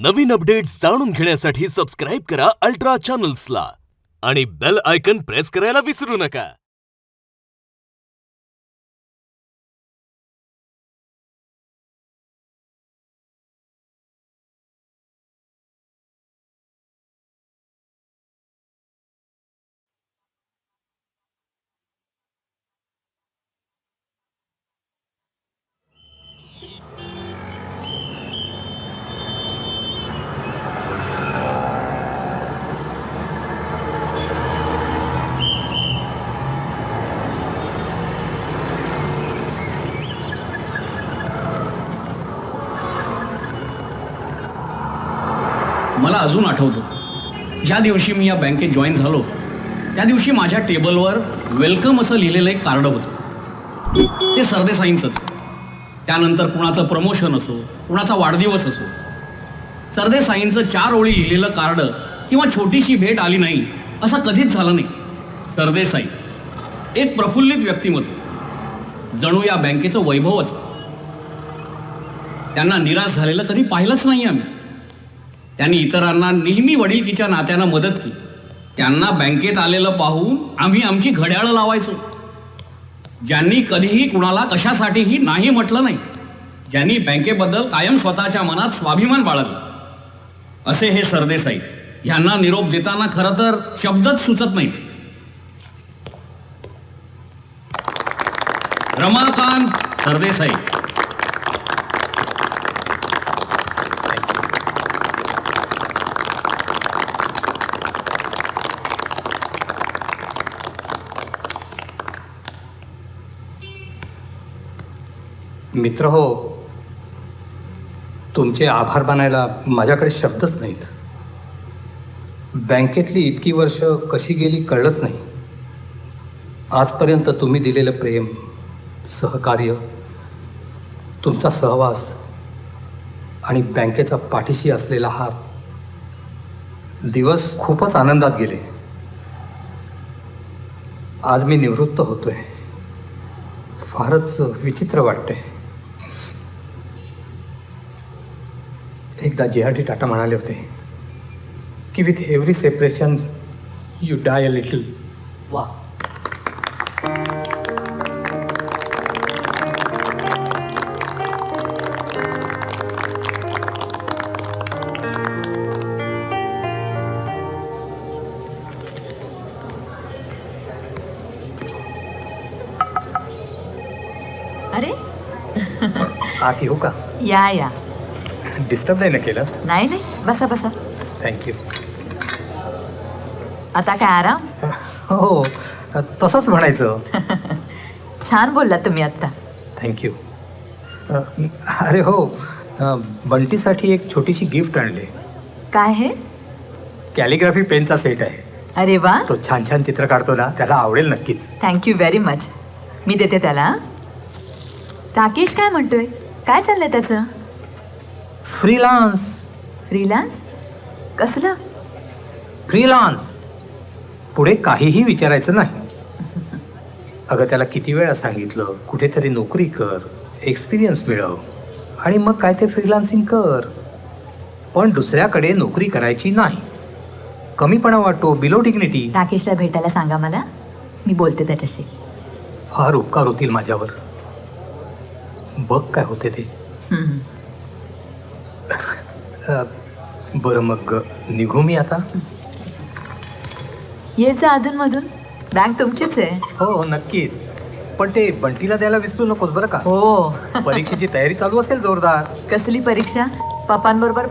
नवीन updates जाणून घेण्यासाठी subscribe करा अल्ट्रा चॅनल्सला आणि बेल आयकन प्रेस करायला विसरू नका. मला अजून आठवतं, ज्या दिवशी मी या बँकेत जॉईन झालो त्या दिवशी माझ्या टेबलवर वेलकम असं लिहिलेलं एक कार्ड होतं. ते सरदेसाईंचंच. त्यानंतर कुणाचं प्रमोशन असो, कुणाचा वाढदिवस असो, सरदेसाईंचं 4 ओळी लिहिलेलं कार्ड किंवा छोटीशी भेट आली नाही असं कधीच झालं नाही. सरदेसाई एक प्रफुल्लित व्यक्तिमत्व, जणू या बँकेचं वैभवच. त्यांना निराश झालेलं कधी पाहिलंच नाही आम्ही. त्यांनी इतरांना नेहमी वडिलकीच्या नात्यानं मदत केली. त्यांना बँकेत आलेलं पाहून आम्ही आमची घड्याळं लावायचो. ज्यांनी कधीही कुणाला कशासाठीही नाही म्हटलं नाही, ज्यांनी बँकेबद्दल कायम स्वतःच्या मनात स्वाभिमान बाळगला, असे हे सरदेसाई. ह्यांना निरोप देताना खरं तर शब्दच सुचत नाही. रमाकांत सरदेसाई. मित्र हो, तुमचे आभार मानायला माझ्याकडे शब्दच नाहीत. बँकेतली इतकी वर्ष कशी गेली कळलंच नाही. आजपर्यंत तुम्ही दिलेलं प्रेम, सहकार्य, तुमचा सहवास आणि बँकेचा पाठीशी असलेला हात, दिवस खूपच आनंदात गेले. आज मी निवृत्त होतोय. फारच विचित्र वाटतंय. एकदा जे.आर.डी. टाटा म्हणाले होते की with every separation you die a little. वा, अरे आत येऊ का? या. डिस्टर्ब नाही ना केलं? नाही, बसा बसा. थँक्यू. आता काय आराम? हो, तसंच म्हणायचं. छान बोललात तुम्ही आत्ता. थँक्यू. अरे हो, बंटीसाठी एक छोटीशी गिफ्ट आणले. काय हे? कॅलिग्राफी पेनचा सेट आहे. अरे वा, तो छान छान चित्र काढतो ना, त्याला आवडेल नक्कीच. Thank you very much. मी देते त्याला. राकेश काय म्हणतोय? काय चाललंय त्याचं? फ्रीलान्स. फ्रीलान्स? कसलं? फ्रीलान्स. पुढे काहीही विचारायचं नाही. अगं, त्याला किती वेळा सांगितलं, कुठेतरी नोकरी कर, एक्सपिरियन्स मिळव आणि मग काय ते फ्रीलान्सिंग कर. पण दुसऱ्याकडे नोकरी करायची नाही. कमीपणा वाटतो, बिलो डिग्निटी. राकेशला भेटायला सांगा मला, मी बोलते त्याच्याशी. फार उपकार होतील माझ्यावर. बघ काय होते ते. बरं, मग निघू मी आता? ये जा अधूनमधून. बँक तुमचीच आहे. हो, नक्कीच. पण ते बंटीला द्यायला विसरू नकोस बरं का. हो. परीक्षेची तयारी चालू असेल जोरदार. कसली परीक्षा? पप्पांबरोबर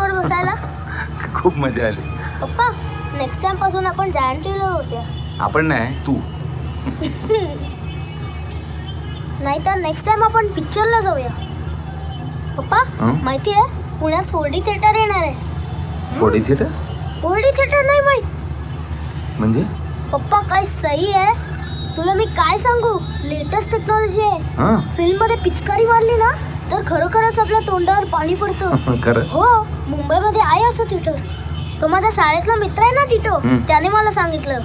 वर बसायला? खूप मजा आली. पप्पा, नेक्स्ट टाइम पासून आपण जायंट व्हीलवर बसूया. आपण नाही, तू. नाहीतर नेक्स्ट टाइम आपण पिक्चरला जाऊया. पप्पा, हं? माहितीये पुण्यात 4D थिएटर येणार आहे. 4D थिएटर 4D थिएटर नाही माहित? म्हणजे? पप्पा काय सही आहे. तुला मी काय सांगू, लेटेस्ट टेक्नॉलॉजी आहे. हां. फिल्म मध्ये पिचकारी मारली ना तर खरोखरच आपल्या तोंडावर पाणी पडतं. खरं. हो, मुंबईमध्ये आहे असं थिएटर. तो माझ्या शाळेतला मित्र आहे ना टिटो, त्याने मला सांगितलं.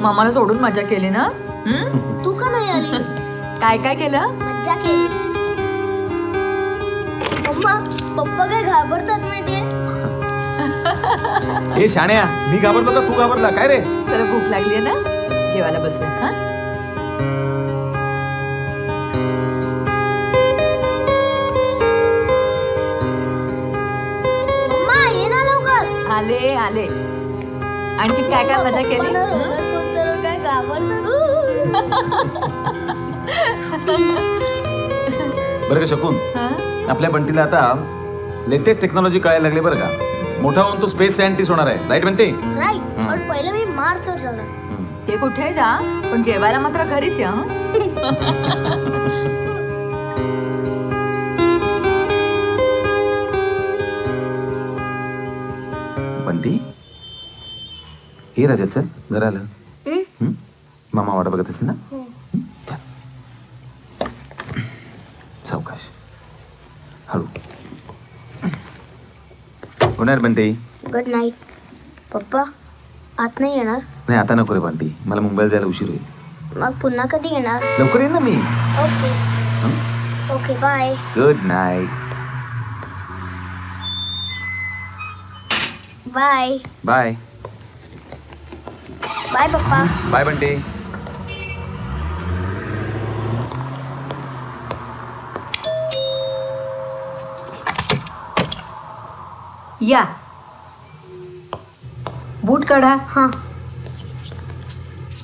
मामाला सोडून मजा केली ना? तू का नाही आलीस? काय काय केलं? मज्जा केली. मम्मा, पप्पा काय घाबरतात माहितीये? हे शाण्या, मी घाबरलो का तू घाबरला काय रे? तर भूक लागली ना, जेवायला बसूया. हा, मम्मा ये ना लवकर. आले आले. आणखी काय काय मजा केली? पप्पांना रोलर कोस्टरवर काय घाबरतो. बरं का शकून, हा? आपल्या बंटीला आता लेटेस्ट टेक्नॉलॉजी कळायला लागली बरं का. मोठा होऊन तो स्पेस सायंटिस्ट होणार आहे, राईट बंटी? राईट, पण पहिलं मी मार्सवर जाणार. ते कुठे जा, पण जेवायला मात्र घरीच या. हं? बंटी, हे राजा चल घरा आलं. मामा वाटा बघत असेल ना. चल सावकाश, हळू. होणार बंटी? Good night. पप्पा आत नाही येणार? नाही आता नको रे बंटी, मला मुंबईला जायला उशीर होईल. मग पुन्हा कधी येणार? लवकर येईन ना मी. Okay okay, bye. Good night. Bye bye. Bye पप्पा. बाय बंटी. या बूट काढा. हा.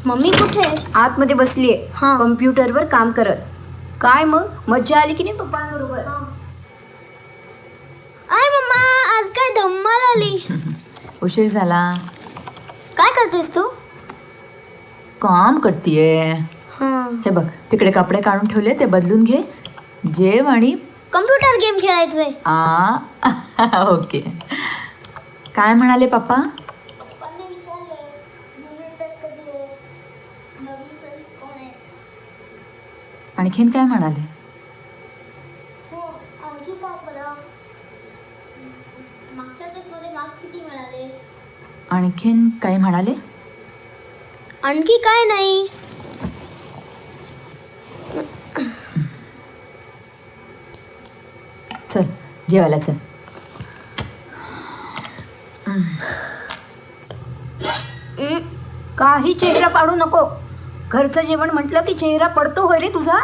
मम्मी कुठे? आतमध्ये बसलीये, हा. कम्प्युटरवर काम करत. काय मग मज्जा आली की नाही पप्पांबरोबर? आय मम्मा, आज काय धम्माल आली. उशीर झाला. काय करतेस तू? काम करतीये. हे बघ, तिकडे कपडे काढून ठेवले, ते बदलून घे, जेव आणि कम्प्युटर गेम खेळायचंय. ओके. काय म्हणाले पप्पा? आणखीन काय म्हणाले? आणखी काय बरं? मागच्या टेस्टमध्ये मार्क्स किती मिळाले? आणखीन काय म्हणाले? आणखी काय नाही. चल जेवायला चल. काही चेहरा पाडू नको. घरचं जेवण म्हटलं की चेहरा पडतो होय रे तुझा.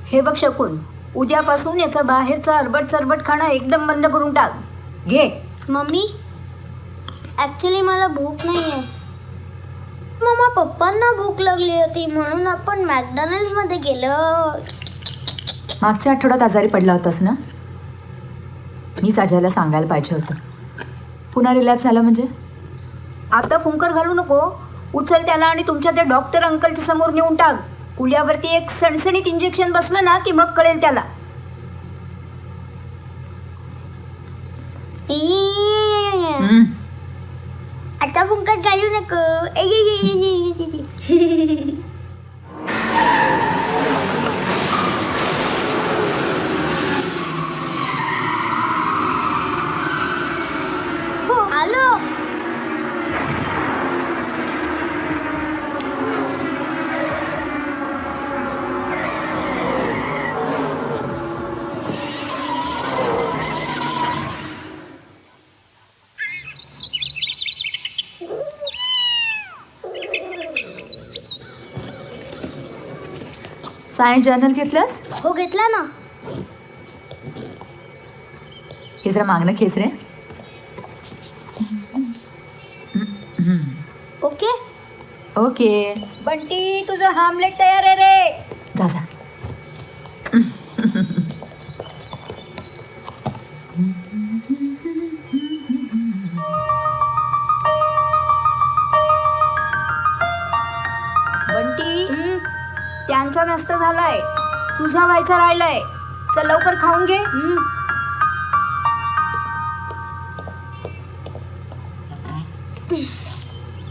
हे बघ शकून, उद्यापासून याचा बाहेरचा अरबट सरबट खाणं एकदम बंद करून टाक. घे. मम्मी, ॲक्च्युली मला भूक नाही आहे. मम्मा, पप्पांना भूक लागली होती म्हणून आपण मॅकडॉनल्ड्समध्ये गेलो. मागच्या आठवड्यात आजारी पडला होतास ना? मीच अजयला सांगायला पाहिजे होतं. पुन्हा रिलॅप्स झाला म्हणजे? आता फुंकर घालू नको. उचल त्याला आणि तुमच्या त्या डॉक्टर अंकलच्या समोर नेऊन टाक. कुल्यावरती एक सणसणीत इंजेक्शन बसलं ना की मग कळेल त्याला. आता फुंकट घालू नको. आलो. सायन्स जर्नल घेतलंस? हो घेतला ना. हे जरा मागणं खेच रे. ओके. ओके. बंटी तुझं हामलेट तयार आहे रे. जा जा. बंटी त्यांचा नाश्ता झालाय, तुझा व्हायचा राहिलाय. चल लवकर खाऊन घे.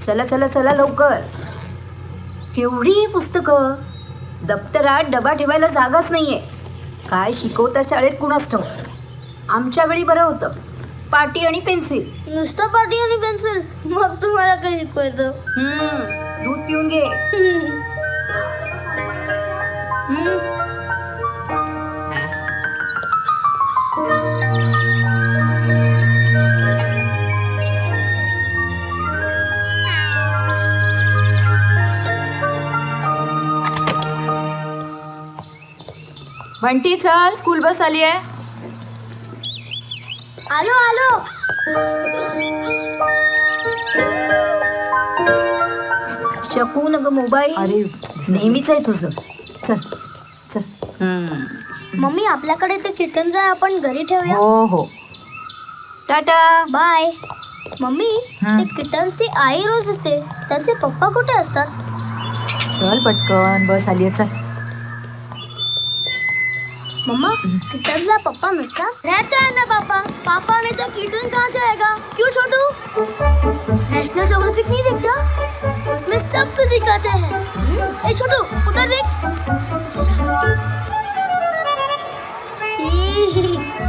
चला चला चला लवकर. केवढी पुस्तकं, दप्तरात डबा ठेवायला जागाच नाहीये. काय शिकवता शाळेत कुणास ठाऊक. आमच्या वेळी बरं होतं, पाटी आणि पेन्सिल. नुसतं पाटी आणि पेन्सिल, मग तुम्हाला काय शिकवायचं? दूध पिऊन घे. बंटी चल, स्कूल बस आली आहे. आलो आलो. शकू न ग मोबाईल. अरे नेहमीच आहे तुझं. चल चल. मम्मी आपल्याकडे ते किटन्स आहे, आपण घरी ठेवूया. हो हो. टाटा. बाय. मम्मी हं. ते किटन्सची आई रोज असते, त्यांचे पप्पा कुठे असतात? चल पटकन, बस आली आहे. चल. मम्मा किटन्सला पापा नसतात? रहता है ना पापा. पापा नहीं तो किटन कहाँ से आएगा? क्यों छोटू? नेशनल ज्योग्राफिक नहीं देखता? उसमें सब कुछ दिखाते हैं. ए छोटू उधर देख.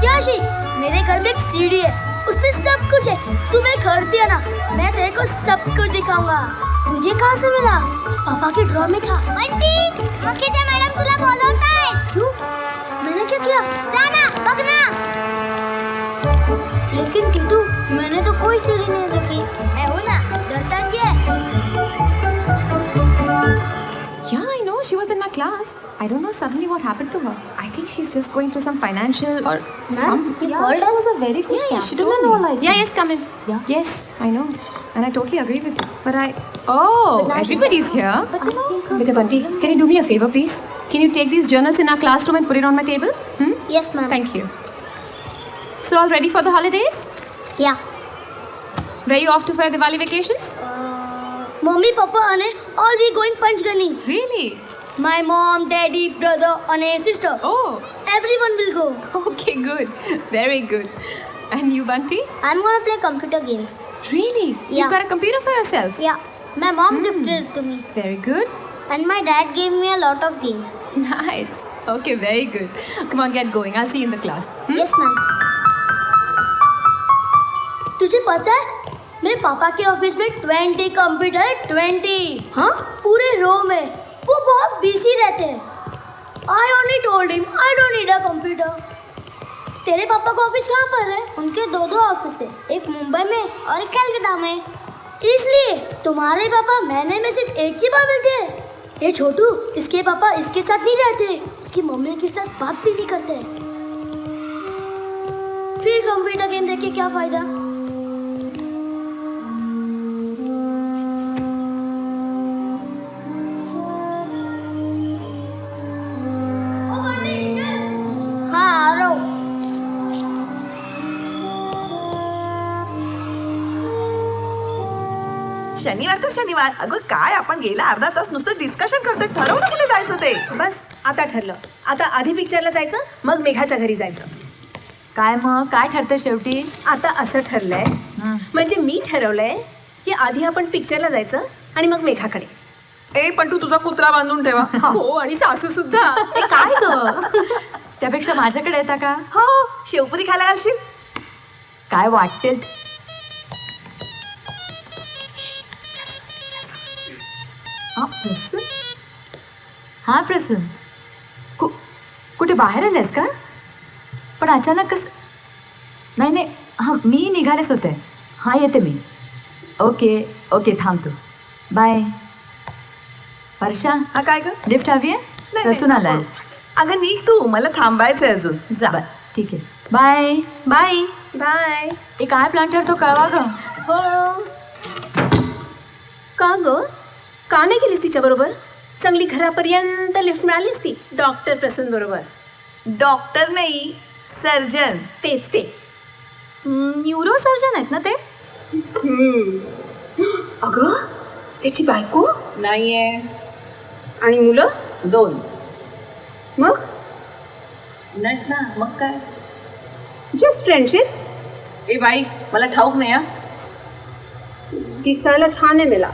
क्या शी? मेरे घर में एक सीढ़ी है, उसमें सब कुछ है. तू मेरे घर पे आना, मैं तेरे को सब कुछ दिखाऊंगा. तुझे कहाँ से मिला? पापा के ड्रॉ में था. बंटी, मुखिया मैडम तुला बोलवता है. क्यों? मैंने क्या किया? जाना, बगना. लेकिन टीटू, मैंने तो कोई सीढ़ी नहीं देखी. मैं हूँ ना, डरता क्या है? Yeah, I know. She was in my class. I don't know suddenly what happened to her. I think she's just going through some financial or some. That was a very good Yeah, class. she She told didn't know me. like Yeah, yes, come in. Yeah. Yes, I know. And I totally agree with you. But I. Oh, everybody's here. Beta Bunty, can you do me a favor, please? Can you take these journals in our classroom and put it on my table? Yes, ma'am. Thank you. So, all ready for the holidays? Yeah. Where you off to for Diwali vacations? Mummy, Papa, and all we going Panchgani. Really? My mom, daddy, brother, and sister. Oh, Everyone will go. okay, good. Very good. And you, Bunty? I'm gonna play computer games. Really? Yeah. You've got a computer for yourself? Yeah. My mom gifted it to me. Very good. And my dad gave me a lot of games. Nice. Okay, very good. Come on, get going. I'll see you in the class. Yes, ma'am. तुझे पता है मेरे पापा के office में 20 computer है. 20. हाँ, पूरे row में. वो बहुत बिजी रहते हैं. I only told him I don't need a computer. तेरे पापा का ऑफिस कहाँ पर है? उनके दो ऑफिस है, एक मुंबई में और एक कलकत्ता में. इसलिए तुम्हारे पापा महीने में सिर्फ एक ही बार मिलते हैं. ये छोटू, इसके पापा इसके साथ नहीं रहते, उसकी मम्मी के साथ बात भी नहीं करते. फिर कंप्यूटर गेम देख के क्या फायदा? हाँ आ रहा हूँ. शनिवार तर शनिवार. अगं काय आपण गेला अर्धा तास नुसतं डिस्कशन करतोय. ठरवलं कुठे जायचं ते. बस आता ठरलं. आता आधी पिक्चरला जायचं, मग मेघाच्या घरी जायचं. काय मग काय ठरतं शेवटी? आता असं ठरलंय, म्हणजे मी ठरवलंय की आधी आपण पिक्चरला जायचं आणि मग मेघाकडे. ए पण तू तुझा कुत्रा बांधून ठेवा. हो, आणि सासू सुद्धा. काय ग? त्यापेक्षा माझ्याकडे येता का? हो, शेवपुरी खायला घालशील. काय वाटते? प्रसून? हा प्रसून, कुठे बाहेर आलेस का? पण अचानक कसं? नाही नाही, हां मी निघालेच होते. हां येते मी. ओके ओके, थांब तू. बाय. वर्षा, हा काय ग? लिफ्ट हवी आहे? रसून आलाय. अगं निघ तू, मला थांबायचंय अजून. जा. बर ठीक आहे. बाय. Bye bye. ए काय प्लॅन ठरतो कळवा ग. हो. का ग, का नाही गेलीस तिच्याबरोबर? चांगली घरापर्यंत लिफ्ट मिळाली असती डॉक्टर प्रसून बरोबर. डॉक्टर नाही, सर्जन. तेच ते. न्यूरो सर्जन आहेत ना ते? अगं त्याची बायको नाहीये आणि मुलं 2. मग नट ना, मग काय, जस्ट फ्रेंडशिप. ए बाई, मला ठाऊक नाही. दिसायला छान आहे मला.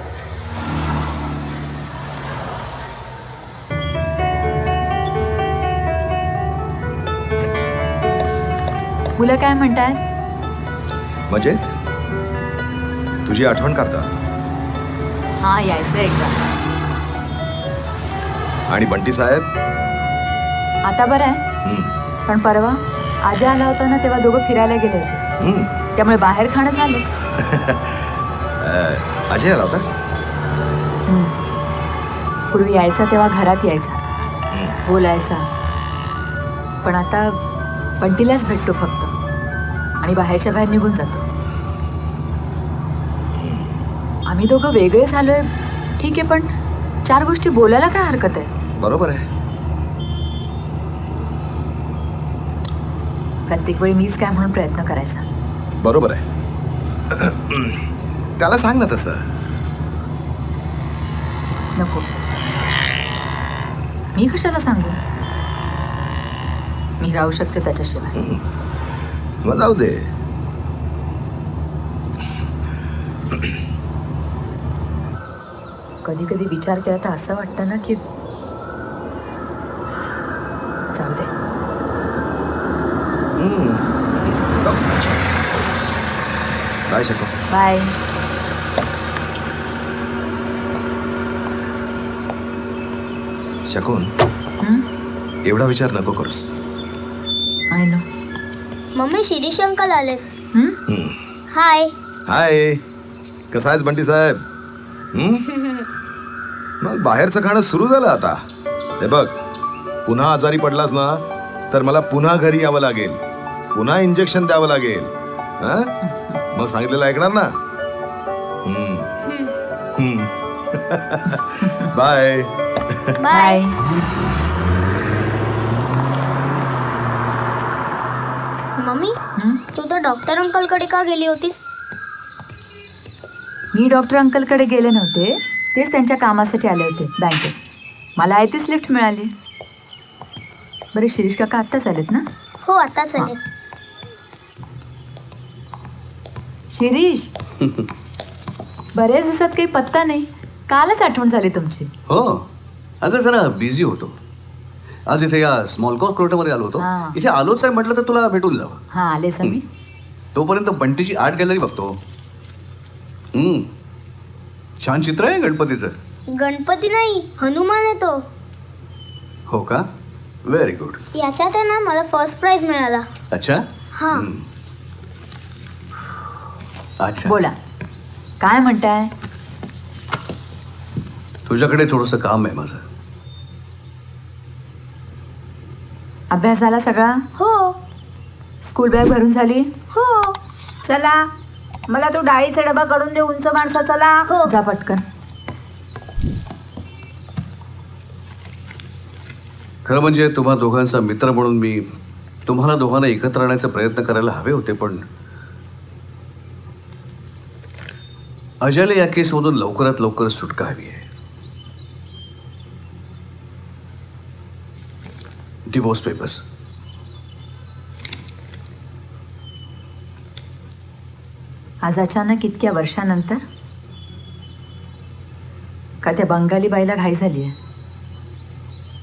मुलं काय म्हणतात? मजेत. तुझी आठवण करता. हा यायचं एकदा. आणि बंटी साहेब? आता बरं आहे, पण परवा आजी आला होता ना तेव्हा दोघं फिरायला गेले होते, त्यामुळे बाहेर खाणं झालंच. अजय आला होता? पूर्वी यायचा तेव्हा घरात यायचा, बोलायचा, पण आता बंटीलाच भेटतो फक्त आणि बाहेरच्या बाहेर निघून जातो. आम्ही दोघं वेगळे झालोय ठीक आहे, पण 4 गोष्टी बोलायला काय हरकत आहे? बरोबर आहे. प्रत्येक वेळी मीच काय म्हणून प्रयत्न करायचा. बरोबर आहे. त्याला सांग ना तसं. नको, मी कशाला सांगू? मी राहू शकते त्याच्याशिवाय. मग जाऊ दे. कधी कधी विचार केला तर असं वाटतं ना की जाऊ दे. बाय शकू. बाय. शकून एवढा विचार नको करूस. I know. Mummy, Shirish uncle आलेत. हाय. हाय, कसा आहेस बंटी साहेब? मग बाहेरचं खाणं सुरू झालं आता. हे बघ, पुन्हा आजारी पडलास ना तर मला पुन्हा घरी यावं लागेल, पुन्हा इंजेक्शन द्यावं लागेल. मग सांगितलेलं ऐकणार ना? बाय. बाय. मम्मी, तू तर डॉक्टर अंकल कडे का गेली होतीस? मी डॉक्टर अंकलकडे गेले नव्हते, तेच त्यांच्या कामासाठी आले होते बँकेत. मला आहे तीच लिफ्ट मिळाली. बरे, शिरीष काका आत्ताच आलेत ना? हो, आताच आले. शिरीष, बऱ्याच दिवसात काही पत्ता नाही. कालच आठवण झाली तुमची. हो, अगं जरा बिझी होतो. आज इथे या स्मॉल कॉप कोर्टामध्ये आलो होतो. हां. इथे आलोच आहे म्हटलं तर तुला भेटून जावं. हा, आले सर मी. तोपर्यंत बंटीची आर्ट गॅलरी बघतो. छान चित्र आहे गणपतीचं. गणपती नाही, हनुमान आहे तो. हो का? Very good. याच्यात आहे ना, मला फर्स्ट प्राइज मिळाला. अच्छा. हा. अच्छा, बोला, काय म्हणताय? तुझ्याकडे थोडंसं काम आहे माझं. अभ्यास झाला सगळा? हो स्कूल बॅग भरून झाली? हो. चला, मला तो डाळीचा डबा काढून दे, उंच माणसा. चला. हो. जा पटकन. खरं म्हणजे तुम्हा दोघांचा मित्र म्हणून मी तुम्हाला दोघांना एकत्र आणण्याचा प्रयत्न करायला हवे होते, पण अजयला या केसमधून लवकरात लवकर सुटका हवी आहे. Divorce papers. आज अचानक इतक्या वर्षानंतर? का त्या बंगाली बाईला घाई झाली आहे?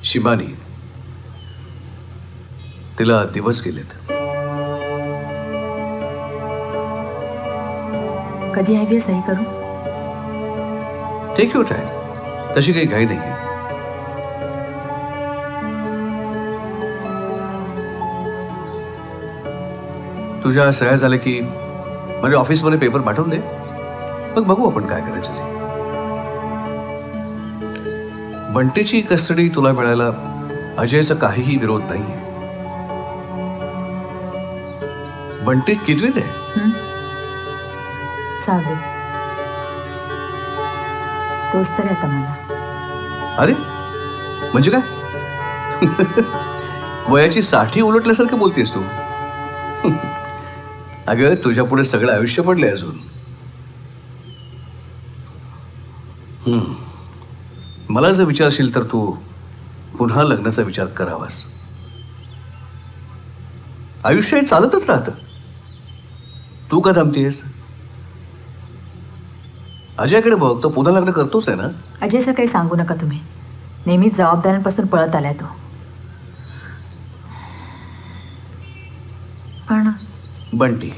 शिबानी, तिला दिवस गेलेत. कधी हवी आहे सही करू? Take your time. तशी काही घाई नाही. तुझ्या सह्या झाल्या की माझ्या ऑफिसमध्ये पेपर पाठवून दे, मग बघू आपण काय करायचं ते. बंटीची कस्टडी तुला मिळायला अजयचा काहीही विरोध नाहीये. बंटी कितवीत आहे? 6वी. तोच तर आता मला. अरे म्हणजे काय? वयाची 60 उलटल्यासारखं बोलतेस तू. अगं तुझ्या पुढे सगळं आयुष्य पडलंय अजून. मला जर विचारशील तर तू पुन्हा लग्नाचा विचार करावास. आयुष्य हे चालतच राहतं. तू का थांबतेस? अजयकडे बघ, तो पुन्हा लग्न करतोच आहे ना. अजयचं काही सांगू नका तुम्ही. नेहमीच जबाबदाऱ्यांपासून पळत आलाय तो. पण बंटी,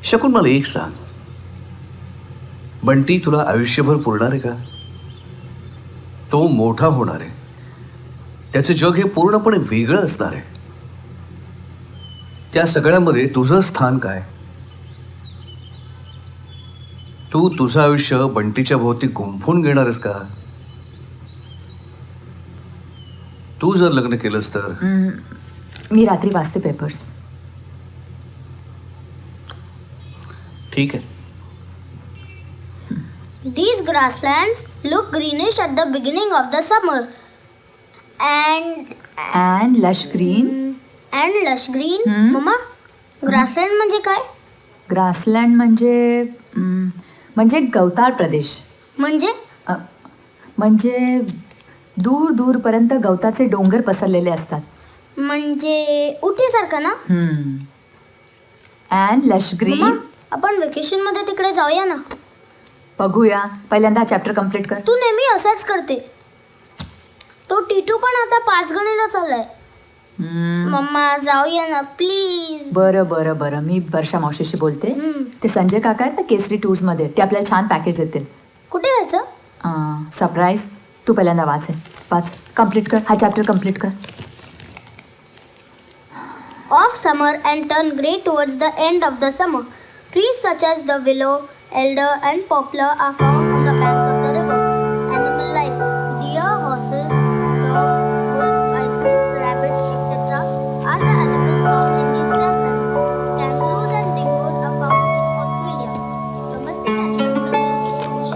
शकून मला एक सांग, बंटी तुला आयुष्यभर पुरणार आहे का? तो मोठा होणार आहे. त्याचे जग हे पूर्णपणे वेगळं असणार आहे. त्या सगळ्यामध्ये तुझं स्थान काय? तू तुझं आयुष्य बंटीच्या भोवती गुंफून घेणार आहेस का? तू जर लग्न केलंस तर? मी रात्री वाचते पेपर्स. ठीक आहे. These grasslands look greenish at the beginning of the summer. And lush green. And lush green. Mamma, grassland म्हणजे काय? ग्रासलँड म्हणजे गवताळ प्रदेश. म्हणजे दूर दूरपर्यंत गवताचे डोंगर पसरलेले असतात. म्हणजे उटीसारखं ना? And lush green. आपण वेकेशन मध्ये तिकडे जाऊया ना. बघूया. पहिल्यांदा चॅप्टर कम्प्लीट कर. तू नेहमी असंच करते. तो टीटू पण आता 5 गणीला चाललाय. मम्मा जाऊया ना प्लीज. बरं मी वर्षा मावशीशी बोलते. ते संजय काका आहेत ना केसरी टूर्स मध्ये, ते आपल्याला छान पॅकेज देतील. कुठे जायचं? सरप्राईज. तू पहिल्यांदा वाच कम्प्लीट कर. हा चॅप्टर कम्प्लीट कर. Off summer and turn grey towards the end of the summer. Trees such as the willow, elder and poplar are found on the banks of the river. Animal life, deer, horses, dogs, wolves, bisons, rabbits, etc. are the animals found in these grasslands. Kangaroos and dingoes are found in Australia. Domestic animals such as bush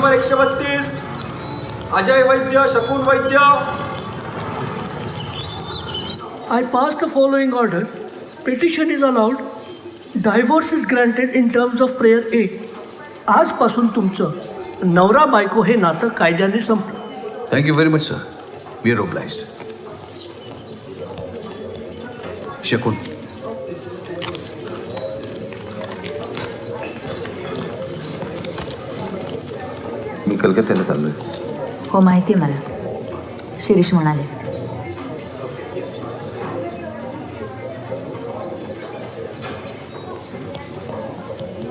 number 132 Ajay Vaidya Shakun Vaidya. I pass the following order. Petition is allowed. Divorce is granted in terms of prayer 8. आजपासून तुमचं नवरा बायको हे नातं कायद्याने संपलं. Thank you very much sir. We are obliged. Shakun मी कलकत्त्याला चाललोय. हो माहिती आहे मला, शिरीष म्हणाले.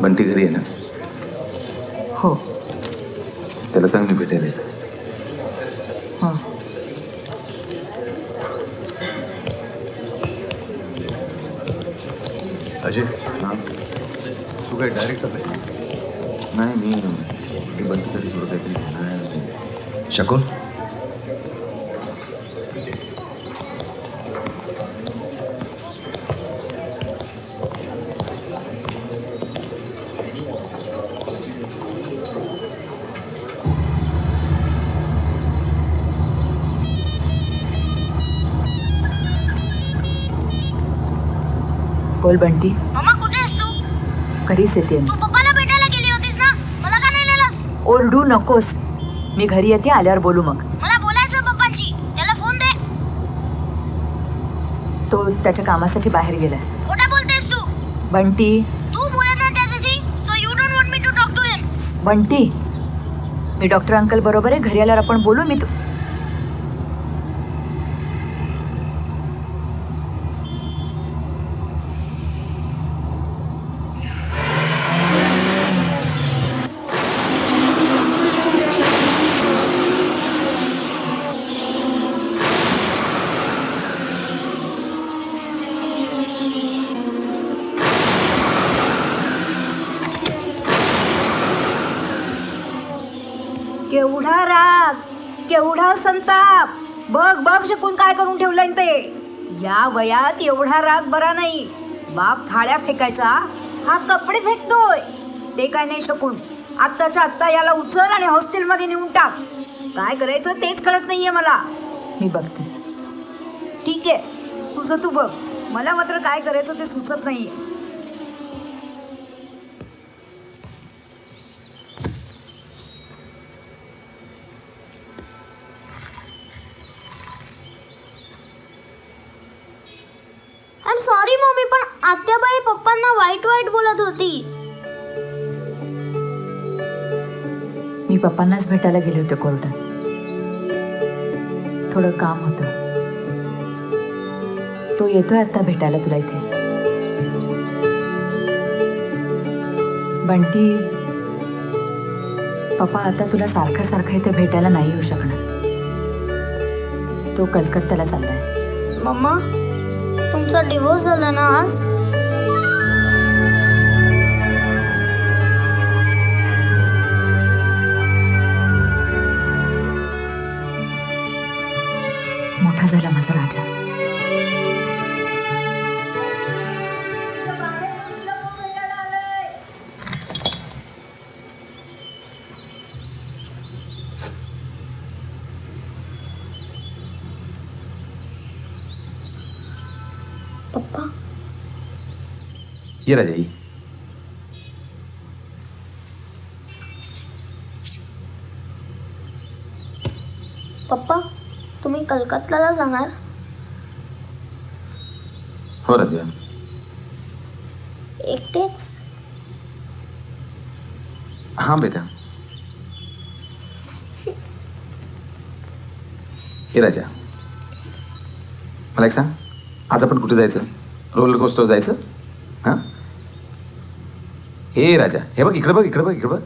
बंटी घरी आहे ना? हो त्याला सांग मी भेटायला येतो. हो. अजय तू काय डायरेक्ट आलाय? नाही मी बंटीसाठी थोडं काहीतरी घेणार. शकून बोल बंटी. मम्मा कुठे आहेस तू? घरीच येते मी. तू पप्पाला भेटायला गेली होतीस ना, मला का नाही नेलं? ओरडू नकोस, मी घरी येते, आल्यावर बोलू. मग मला बोलायचं पप्पांशी. त्याला फोन दे. तो त्याच्या कामासाठी बाहेर गेलाय. खोटं बोलतेस तू. बंटी. तू बोलत ना त्याच्याशी, so you don't want me to talk to him. Bunty, me doctor uncle बरोबर आहे, घरी आल्यावर आपण बोलू. मी केवढा राग, केवढा संताप. बघ बघ शकून काय करून ठेवलंय ते. या वयात एवढा राग बरा नाही. बाप थाळ्या फेकायचा, हा कपडे फेकतोय. ते काय नाही शकून. आत्ताच्या आत्ता याला उचल आणि हॉस्टेलमध्ये नेऊन टाक. काय करायचं तेच कळत नाहीये मला. मी बघते. ठीक आहे, तुझं तू बघ. मला मात्र काय करायचं ते सुचत नाहीये. I'm sorry मम्मी, पण आत्याबाई पप्पांना वाईट वाईट बोलत होती. मी पप्पांनाच भेटायला गेले होते कोर्टात. थोडं काम होतं. तो येतोय आता भेटायला तुला इथे. बंटी, पप्पा आता तुला सारखं सारखं इथे भेटायला नाही येऊ शकणार. तो कलकत्त्याला चाललाय. मम्मा, तुमचा डिवोर्स झाला ना आज? मोठा झाला माझा राजा. पप्पा, ये राजा ये. पप्पा तुम्ही कलकत्त्याला जाणार? हो राजा. एकटेच? हां बेटा. ये राजा, मला एक सांग, आज आपण कुठे जायचं? रोलर कोस्टर जायचं? हां. हे राजा, हे बघ इकडे बघ, इकडे बघ, इकडे बघ.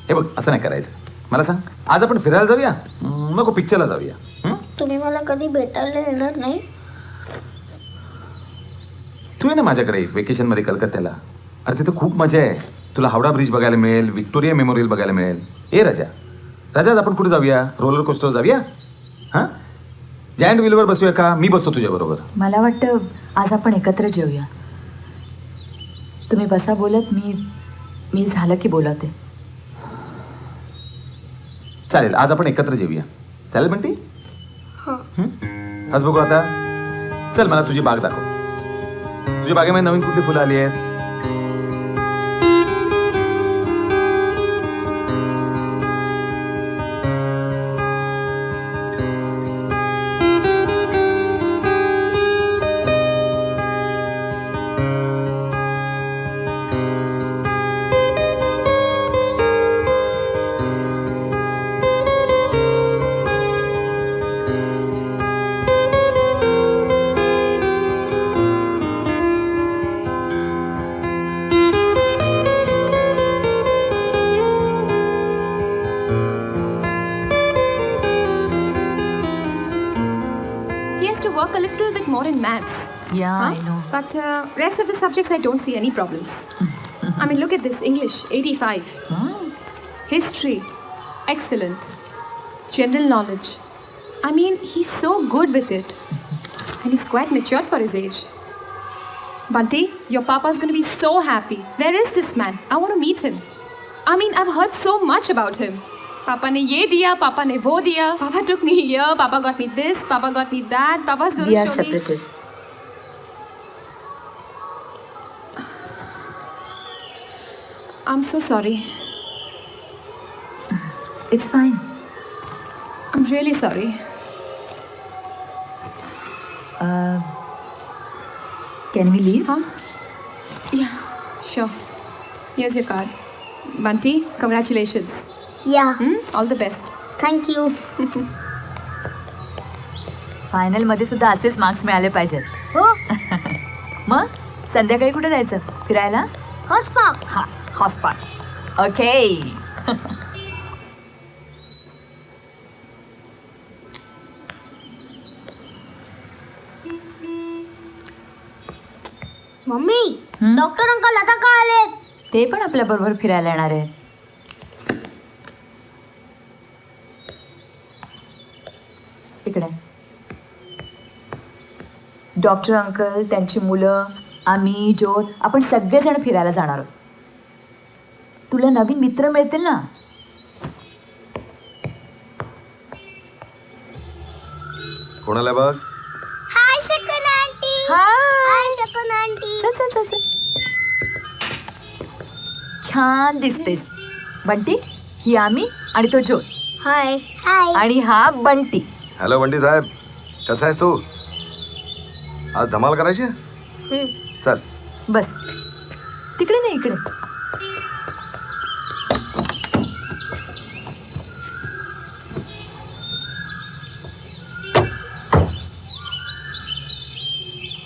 हे बघ, असं नाही करायचं. मला सांग, आज आपण फिरायला जाऊया? नको, पिक्चरला जाऊया. तुम्ही मला कधी भेटायला येणार नाही? तू आहे ना माझ्याकडे वेकेशनमध्ये कलकत्त्याला. अरे तिथं खूप मजा आहे. तुला हावडा ब्रिज बघायला मिळेल, व्हिक्टोरिया मेमोरियल बघायला मिळेल. ए राजा, राजा आज आपण कुठे जाऊया? रोलर कोस्टर जाऊया? हां, जायंट व्हीलवर बसूया का? मी बसतो तुझ्याबरोबर. मला वाटतं आज आपण एकत्र जेऊया. तुम्ही बसा बोलत, मी झालं की बोलवते. चालेल, आज आपण एकत्र जेऊया. चालेल बंटी? आज बघू आता. चल मला तुझी बाग दाखव. तुझ्या बागेमध्ये नवीन कुठली फुलं आली आहेत? Work a little bit more in maths. Yeah, Huh? I know. But rest of the subjects, I don't see any problems. I mean, look at this. English, 85. History, excellent. General knowledge. I mean, he's so good with it. And he's quite matured for his age. Bunty, your papa's going to be so happy. Where is this man? I want to meet him. I mean, I've heard so much about him. Papa ne ye diya, Papa ne wo diya. Papa took me here, Papa got me this, Papa got me that. Papa's going We to are show separated. me. I'm so sorry. It's fine. I'm really sorry. Can we leave? Huh? Yeah, sure. Here's your card. Bunty, congratulations. Yeah, All the best. thank you. Final मध्ये सुद्धा असेच marks मिळाले पाहिजेत. हो, मग संध्याकाळी कुठे जायचं फिरायला? Horse park. हा, horse park. Okay. Mummy, doctor uncle आता का आलेत? ते पण आपल्या बरोबर फिरायला येणार आहेत. इकडे डॉक्टर अंकल, त्यांची मुलं, आम्ही, ज्योत, आपण सगळेजण फिरायला जाणार आहोत. तुला नवीन मित्र मिळतील ना. कोणाला बघ? हाय शकन आंटी. हाय शकन आंटी. चल चल चल चल. छान दिसतेस बंटी. ही आम्ही आणि तो ज्योत. हाय. हाय. आणि हा बंटी. हॅलो बंटी साहेब, कसा आहेस तू? आज धमाल करायची? चल. बस तिकडे नाही, इकडे.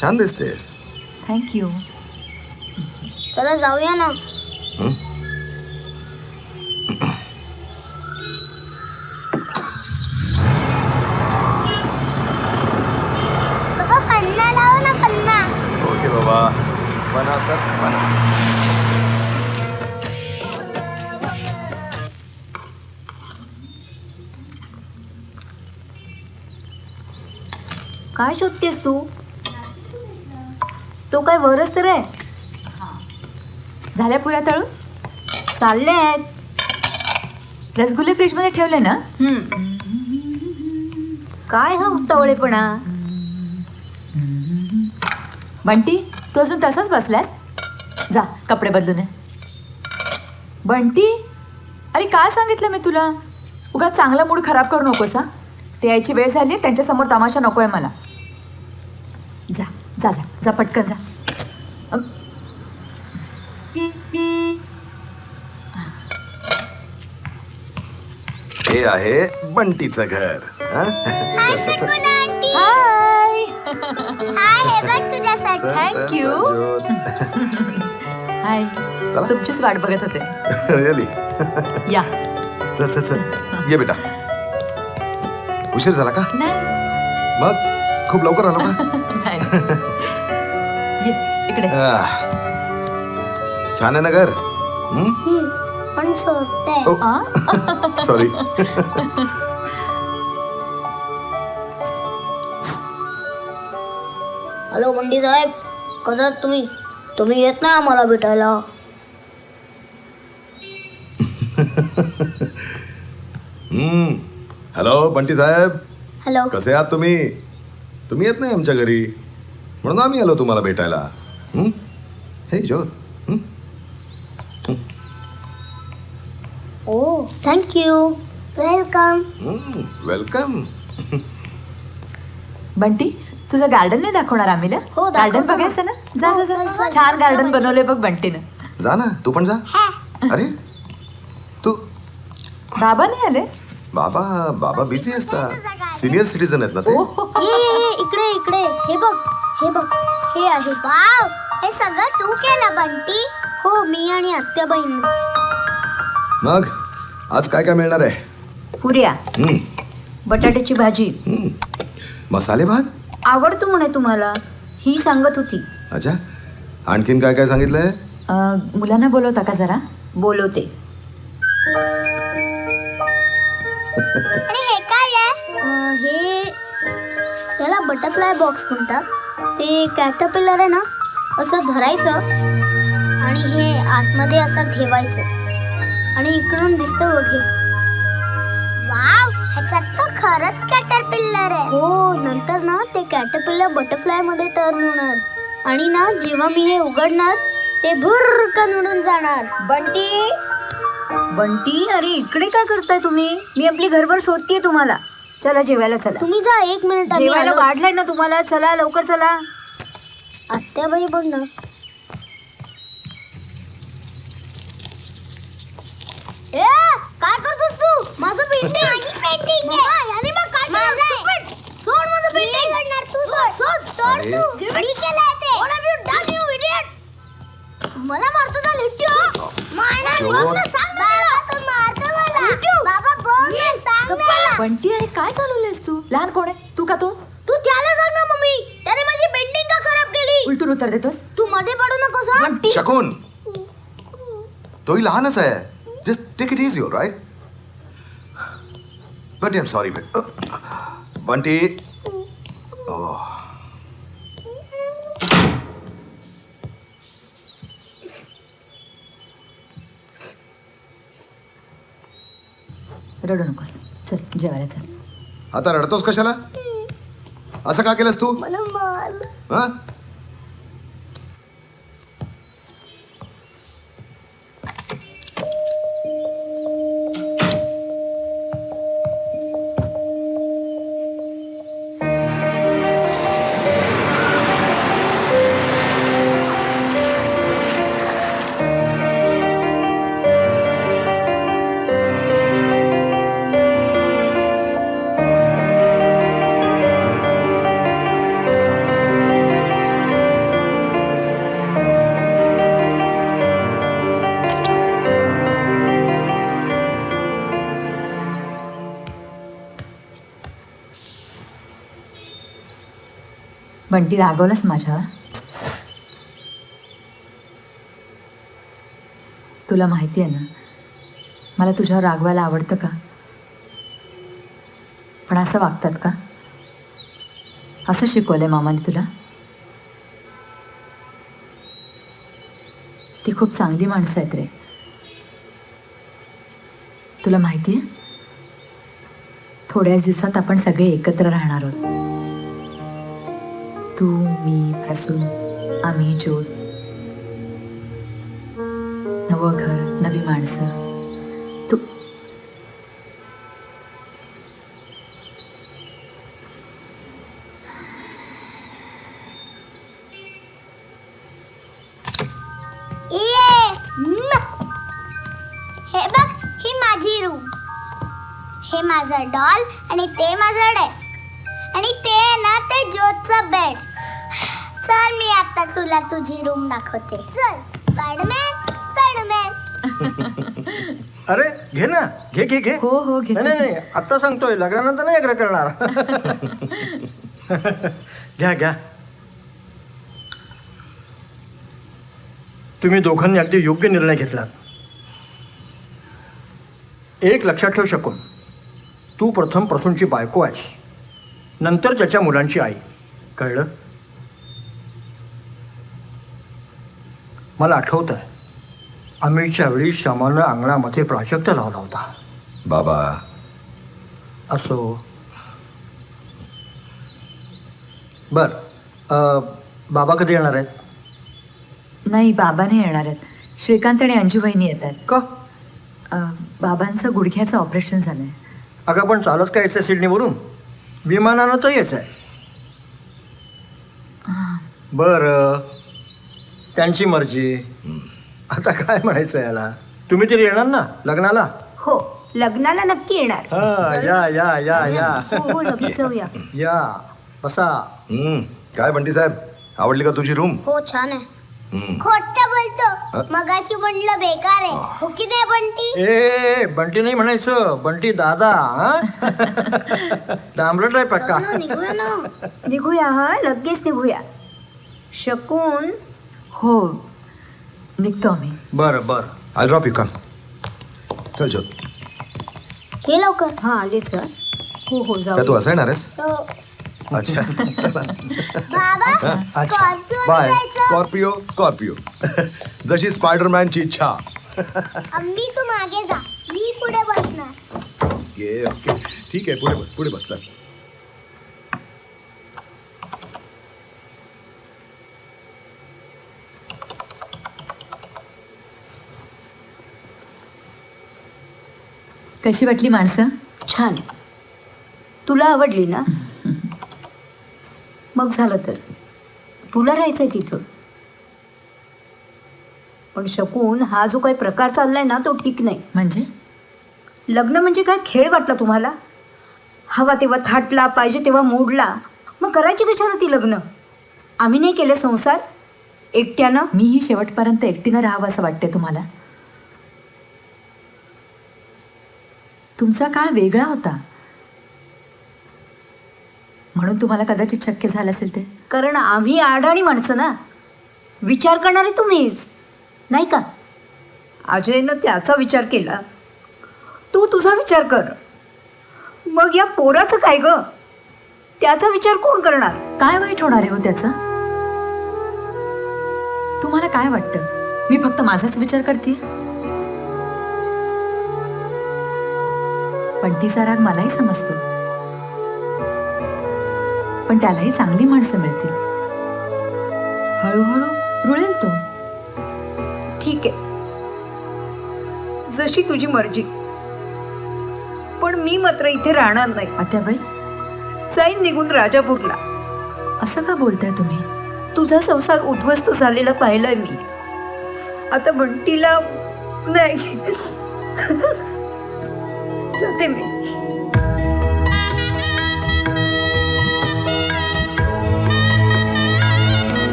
छान दिसतेस. थँक्यू. चला जाऊया ना. बाबा पन्ना लाव ना, पन्ना. ओके बाबा, बनवतात बना. काय शोधतेस तू? तो काय वरच तर आहे. झाल्या पुऱ्या तळून? चालले आहेत. रसगुल्ले फ्रीजमध्ये ठेवले ना? काय हा उतावळेपणा? बंटी, तू अजून तसाच बसलास? जा कपडे बदलून ये. बंटी, अरे काय सांगितलं मी तुला? उगाच चांगला मूड खराब करू नकोस हा. ते यायची वेळ झाली, त्यांच्यासमोर तमाशा नकोय मला. जा जा जा जा पटकन जा. हे आहे बंटीचं घर. हं? हाय शकन आंटी. हाय. हाय, हे बघ तुझ्यासाठी. Thank you. हाय. चला. तुमचीच वाट बघत होते. रिअली? या. चल चल चल, ये बेटा. उशीर झाला का? नाही मग खूप लवकर आलो का? नाही. ये इकडे. छान आहे ना घर? पण छोटे. सॉरी. हॅलो बंटी साहेब, कसं आहात तुम्ही? तुम्ही येत ना आम्हाला भेटायला? हॅलो बंटी साहेब, हॅलो. कसे आहात तुम्ही? तुम्ही येत नाही आमच्या घरी म्हणून आम्ही आलो तुम्हाला भेटायला. हे ज्योत. ओ थँक्यू. वेलकम. वेलकम. बंटी तुझं गार्डन नाही दाखवणार आम्हाला? हो, गार्डन दाखवतो ना. बघायचं ना. जा जा चल, जा. चल, छान चल, गार्डन चल. बनवलंय बघ बंटीनं. जा ना, तू पण जा. अरे तू. बाबा नाही आले? बाबा बाबा बिझी असतात. सिनियर सिटीजन आहेत ना ते. ये इकडे इकडे. हे बघ हे बघ. हे आहे. वाव, हे सगळं तू केलं बंटी? हो, मी आणि आत्याबाईंनी. मग आज काय काय मिळणार आहे? पुऱ्या, बटाट्याची भाजी. मसाले भात. आवडतो म्हणे तुम्हाला, ही सांगत होती. अच्छा, आणखीन काय काय सांगितलंय? मुलांना बोलवता का जरा? बोलवते. आणि हे काय आहे? हे त्याला बटरफ्लाय बॉक्स म्हणतात. ते कॅटरपिलर आहे ना, असं धरायचं आणि हे आतमध्ये असं ठेवायचं आणि इकडून दिसतं बघ हे. वाव, ह्याच्यात तर खरंच कॅटरपिलर आहे. हो, नंतर ना ते कॅटरपिलर बटरफ्लाय मध्ये टर्न होणार आणि ना जेव्हा मी हे उघडणार ते भुरकन उडून जाणार. बंटी, बंटी, अरे इकडे काय करताय तुम्ही? मी आपली घरभर शोधतीये तुम्हाला. चला जेवायला चला. तुम्ही जा, 1 मिनिट. आम्ही जेवायला आलोच. वाढलाय ना तुम्हाला. चला लवकर चला. आत्याबाई बोल ना. ए, काय करतोस तू? माझं पेंटिंग. माझी पेंटिंग आहे. याने मग काय केलंय? सोड माझं पेंटिंग. करणार तू. सोड तू. मी केलंय ते. What have you done, you idiot? मला मारतो ना लिट्टू. मारणार बघ ना, सांग ना. बाबा तू मारतो मला. बाबा बघ ना, सांग ना. बंटी अरे काय चालवलंयस तू? लहान कोण आहे तू का तो? तू त्याला सांग ना मम्मी. त्याने माझी पेंटिंग का खराब केली? उलटून उत्तर देतोस? तू मध्ये पडू नकोस हं? बंटी शकून, तोही लहानच आहे. Just take it easy, right? Bunty, I am sorry Bunty. रडू नकोस. चल जेवायला चल. आता रडतोस कशाला? असं का केलंस तू? मला मार. हा? बंटी रागवलंस माझ्यावर? तुला माहिती आहे ना मला तुझ्यावर रागवायला आवडतं का? पण असं वागतात का? असं शिकवलंय मामाने तुला? ती खूप चांगली माणसं आहेत रे. तुला माहिती आहे थोड्याच दिवसात आपण सगळे एकत्र राहणार आहोत. तू, मी, प्रसून, आम्ही, ज्योत. नवं घर, नवी माणसं. तू हे बघ, ही माझी रूम. हे माझं डॉल आणि ते माझं डेस्क आणि ते ना ते ज्योतचं बेड. चल मी आता तुला तुझी रूम दाखवते. चल स्पायडरमॅन, स्पायडरमॅन. अरे घे ना, घे घे घे. हो हो घे. नाही नाही, आत्ता सांगतोय, लग्नानंतर नाही अग्र करणार. घ्या घ्या. तुम्ही दोघांनी अगदी योग्य निर्णय घेतलात. एक लक्षात ठेव शकून, तू प्रथम प्रसूनची बायको आहेस, नंतर त्याच्या मुलांची आई. कळलं? मला आठवत आहे अमितच्या वेळी श्यामानं अंगणामध्ये प्राजक्त लावला होता. बाबा, असो. बर बाबा कधी येणार आहेत? नाही, बाबा नाही येणार आहेत. श्रीकांत आणि अंजू वहिनी येत आहेत. का? बाबांचं गुडघ्याचं ऑपरेशन झालंय. अगं पण चालत काय यायचं सिडनीवरून? विमानानं तर यायचं आहे. बरं, त्यांची मर्जी. आता काय म्हणायचं याला? तुम्ही तरी येणार ना लग्नाला? हो, लग्नाला नक्की येणार. हा, या या या या हो लगेच जाऊया. या बसा. काय बंटी साहेब, आवडली का तुझी रूम? हो छान आहे. खोट बोलतो, मगाशी म्हणलं बेकार आहे. हो की नाही बंटी? ए बंटी नाही म्हणायचं, बंटी दादा. डांबलट आहे पक्का. चल ना, निघूया ना. निघूया, हा लगेच निघूया. शकून. हो, निघतो आम्ही. बरं बरं. आय ड्रॉप यू, कम. चल ज्योत. हे लवकर. हा आले सर. हो हो काय तू जाऊ. असं येणार आहेस? हो. अच्छा. बाबा अच्छा. Scorpio bye. जायचं. Scorpio Scorpio. जशी स्पायडरमॅनची इच्छा. अम्मी तू मागे जा, मी पुढे बसणार. ओके ओके, ठीक आहे, पुढे बस चल. कशी वाटली माणसं? छान. तुला आवडली ना? मग झालं तर तुला राहायचंय तिथं. पण शकून हा जो काही प्रकार चाललाय ना तो ठीक नाही. म्हणजे लग्न म्हणजे काय खेळ वाटला तुम्हाला? हवा तेव्हा थाटला, पाहिजे तेव्हा मोडला. मग करायची कशाला ती लग्न? आम्ही नाही केले संसार एकट्यानं? मीही शेवटपर्यंत एकटीनं राहावं असं वाटतंय तुम्हाला? तुमचा काळ वेगळा होता म्हणून तुम्हाला कदाचित शक्य झालं असेल ते. कारण आम्ही आडाणी माणसं ना, विचार करणारे तुम्हीच नाही का? अजयनं त्याचा विचार केला, तू तुझा विचार कर. मग या पोराचं काय ग? त्याचा विचार कोण करणार? काय वाईट होणार आहे हो त्याचं? तुम्हाला काय वाटतं, मी फक्त माझाच विचार करते? बंटीचा राग मलाही समजतो, पण त्यालाही चांगली माणसं मिळतील. हळूहळू रुळेल तो. ठीक आहे, जशी तुझी मर्जी. पण मी मात्र इथे राहणार नाही. आत्याबाई, जाईन निघून राजापूरला. असं का बोलताय तुम्ही? तुझा संसार उद्ध्वस्त झालेला पाहिलाय मी. आता बंटीला नाही. जाते मी.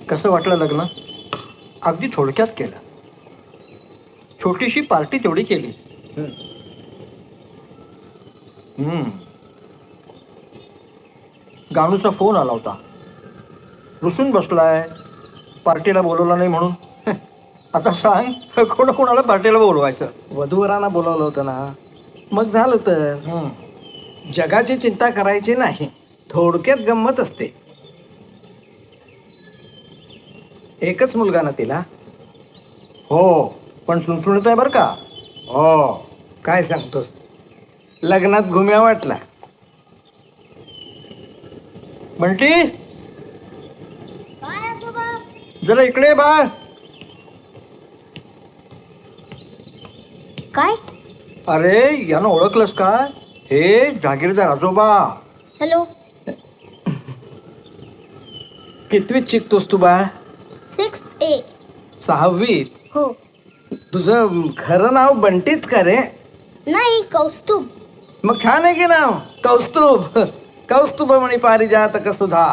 कसं वाटलं लग्न? अगदी थोडक्यात केलं. छोटीशी पार्टी तेवढी केली. गाणूचा फोन आला होता. रुसून बसलाय, पार्टीला बोलवलं नाही म्हणून. आता सांग, कोणाला पार्टीला बोलवायचं? वधूवरांना बोलावलं होतं ना, मग झालं तर. जगाची चिंता करायची नाही, थोडक्यात गंमत असते. एकच मुलगा ना तिला? हो, पण सुणसुणत आहे बरं का? हो, काय सांगतोस? लग्नात घुम्या वाटला. बंटी, काय आजोबा? जरा इकडे ये बाळ. काय? अरे यानं ओळखलंस का? हे जागीरदार आजोबा. हॅलो. कितवीत शिकतोस तू बा? 6A. 6वीत? हो. तुझं खरं नाव बंटीच का रे? नाही, कौस्तुभ. मग छान आहे की नाव, कौस्तुभ. कौस्तुभमणी पारिजातक सुधा.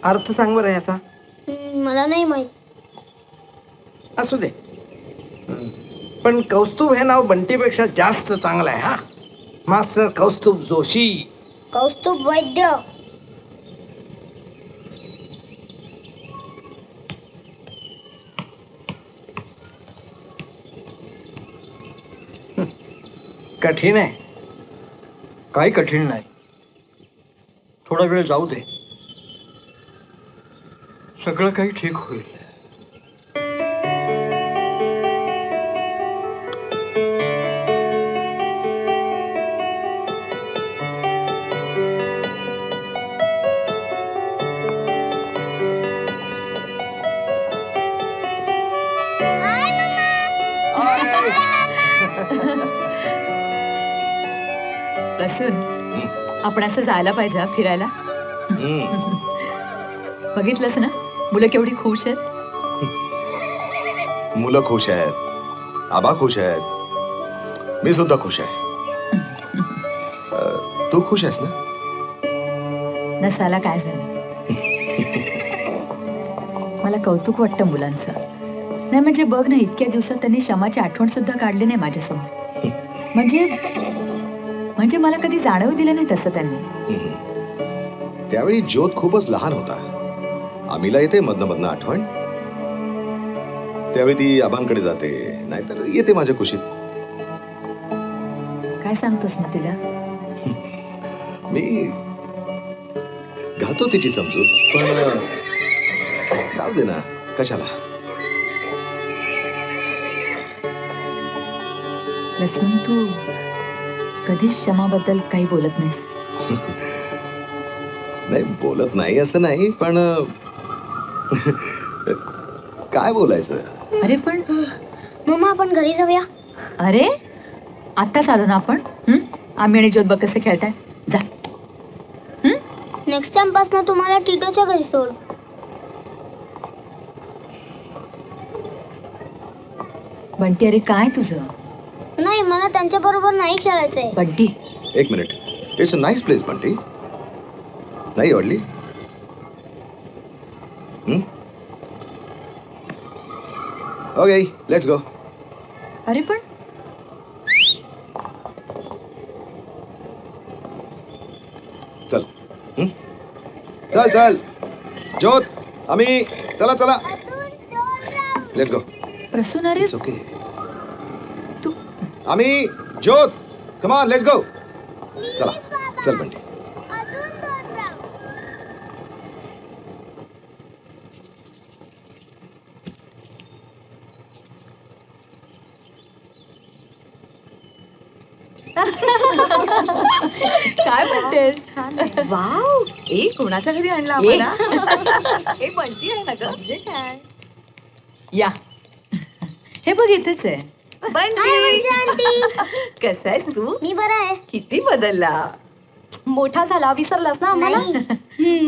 अर्थ सांग बरं याचा. मला नाही माहित. असू दे, पण कौस्तुभ हे नाव बंटीपेक्षा जास्त चांगलं आहे. हा, मास्टर कौस्तुभ जोशी. कौस्तुभ वैद्य. कठीण आहे. काही कठीण नाही, थोडा वेळ जाऊ दे. सगळं काही ठीक होईल. प्रसून, आपण असं जायला पाहिजे फिरायला. बघितलंस ना, मुलं केवढी खुश आहेत. मुलं खुश आहेत, आबा खुश आहेत, मी सुद्धा खुश आहे. तू खुश आहेस ना? नसायला काय झालं. मला कौतुक वाटतं मुलांचं. नाही म्हणजे बघ ना, इतक्या दिवसात त्यांनी शमाची आठवण सुद्धा काढली नाही माझ्यासमोर. म्हणजे मला कधी जाणवू दिलं नाही तसं त्यांनी. त्यावेळी ज्योत खूपच लहान होता. आम्हीला येते मधनं मधनं आठवण. त्यावेळी ती आबांकडे जाते, नाहीतर येते माझ्या कुशीत. काय सांगतोस मग तिला? मी घालतो तिची समजूत, पण जाऊ दे ना, कशाला. प्रसून, तू कधीच क्षमाबद्दल काही बोलत नाहीस. नाही, बोलत नाही असं नाही, पण काय बोलायचं. अरे पण मम्मा, आपण घरी जाऊया. अरे आत्ताच आलो ना आपण. आम्ही आणि ज्योत बघ कसे खेळताय. जा. नेक्स्ट टाइम पासून तुम्हाला टिटोच्या घरी सोड. बंटी, अरे काय तुझं? नाही, मला त्यांच्या बरोबर नाही खेळायचंय. बंटी, एक minute. It's a nice place Bunty. नाही आवडली? Okay, let's go. अरे पण चल. चल चल ज्योत, आम्ही चला चला, लेट्स गो. प्रसून, अरे ओके. आम्ही ज्योत, कम ऑन, लेट्स गो. चला चल बंटी. काय म्हणतेस? वाव, ए कोणाच्या घरी आणला आम्हाला? हे बंटी आहे ना ग? म्हणजे काय? या, हे बघ इथेच आहे. बंटी, कसा आहेस तू? मी बरा आहे. किती बदलला. मोठा झाला, विसरलास ना आम्हाला?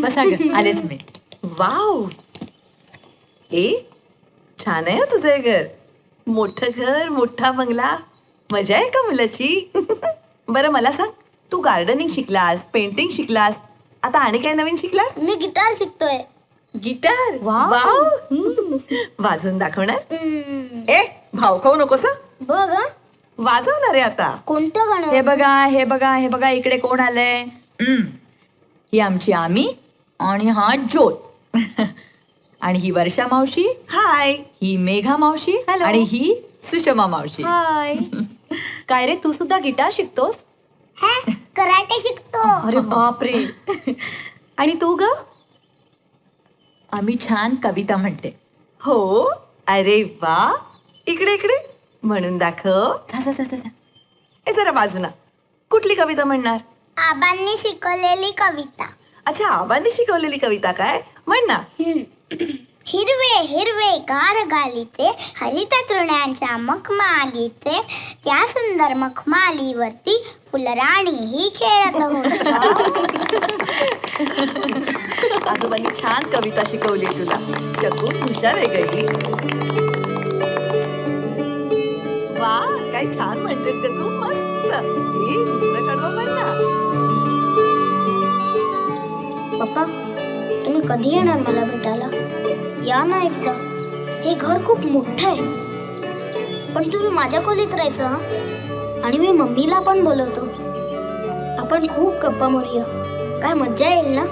बसा ग, आलेच मी. वाव, ए छान आहे तुझं हे घर. मोठं घर, मोठा बंगला. मजा आहे का मुलाची? बरं मला सांग, तू गार्डनिंग शिकलास, पेंटिंग शिकलास, आता आणि काय नवीन शिकलास? मी गिटार शिकतोय. गिटार? वाव, वाजवून दाखवणार? ए भाव खाऊ नकोस हं? बघ हं. वाजवणार आहे आता. कोणतं गाणं? हे बघा, हे बघा, हे बघा, इकडे कोण आलंय. ही आमची आमी आणि हा ज्योत. आणि ही वर्षा मावशी. हाय. ही मेघा मावशी. Hello. आणि ही सुषमा मावशी. हाय. काय रे, तू सुद्धा गिटार शिकतोस? कराटे शिकतो. अरे बापरे. आणि तू ग? आम्ही छान कविता म्हणते. हो, अरे वा. इकडे इकडे म्हणून दाखव. जा जा जा जा. ए जरा बाजूला. कुठली कविता म्हणणार? आबांनी शिकवलेली कविता. अच्छा, आबांनी शिकवलेली कविता काय? म्हण ना. हिरवे हिरवे गार गालीचे, हरित तृण्यांच्या मखमालीचे, त्या सुंदर मखमालीवरती फुलराणी ही खेळत होती. आजोबांनी छान कविता शिकवली तुला. शकून हुशार आहे गई. वा, काय छान म्हणतेस का तू. मस्त. हे दुसरं कडवं म्हण ना. पप्पा, तुम्ही कधी येणार मला भेटायला? या ना एकदा. हे घर खूप मोठं आहे, पण तुम्ही माझ्या खोलीत राहायचं हं? आणि मी मम्मीला पण बोलवतो. आपण खूप गप्पा मारूया. काय मज्जा येईल ना.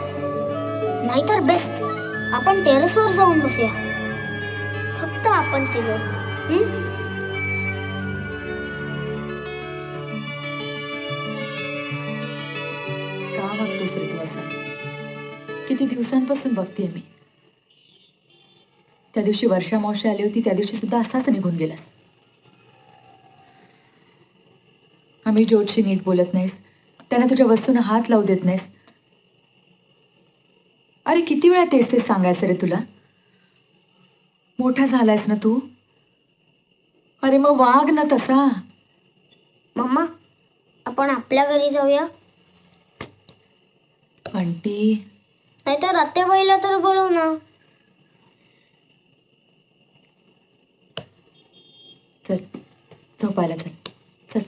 नाहीतर बेस्ट, आपण टेरेसवर जाऊन बसूया, फक्त आपण तिघं. का वागतोस रे तू असा? किती दिवसांपासून बघतेय मी. त्या दिवशी वर्षा मावशी आली होती, त्या दिवशी सुद्धा असाच निघून गेलास. आम्ही जॉर्जशी नीट बोलत नाहीस, त्यांना तुझ्या वस्तूंना हात लावू देत नाहीस. अरे किती वेळा तेच तेच सांगायचं रे तुला. मोठा झालायस ना तू. अरे मग वाग ना तसा. मम्मा आपण आपल्या घरी जाऊया. बंटी, नाहीतर आत्याबाईला तर बोलव ना. चल झोपायला चल. चल.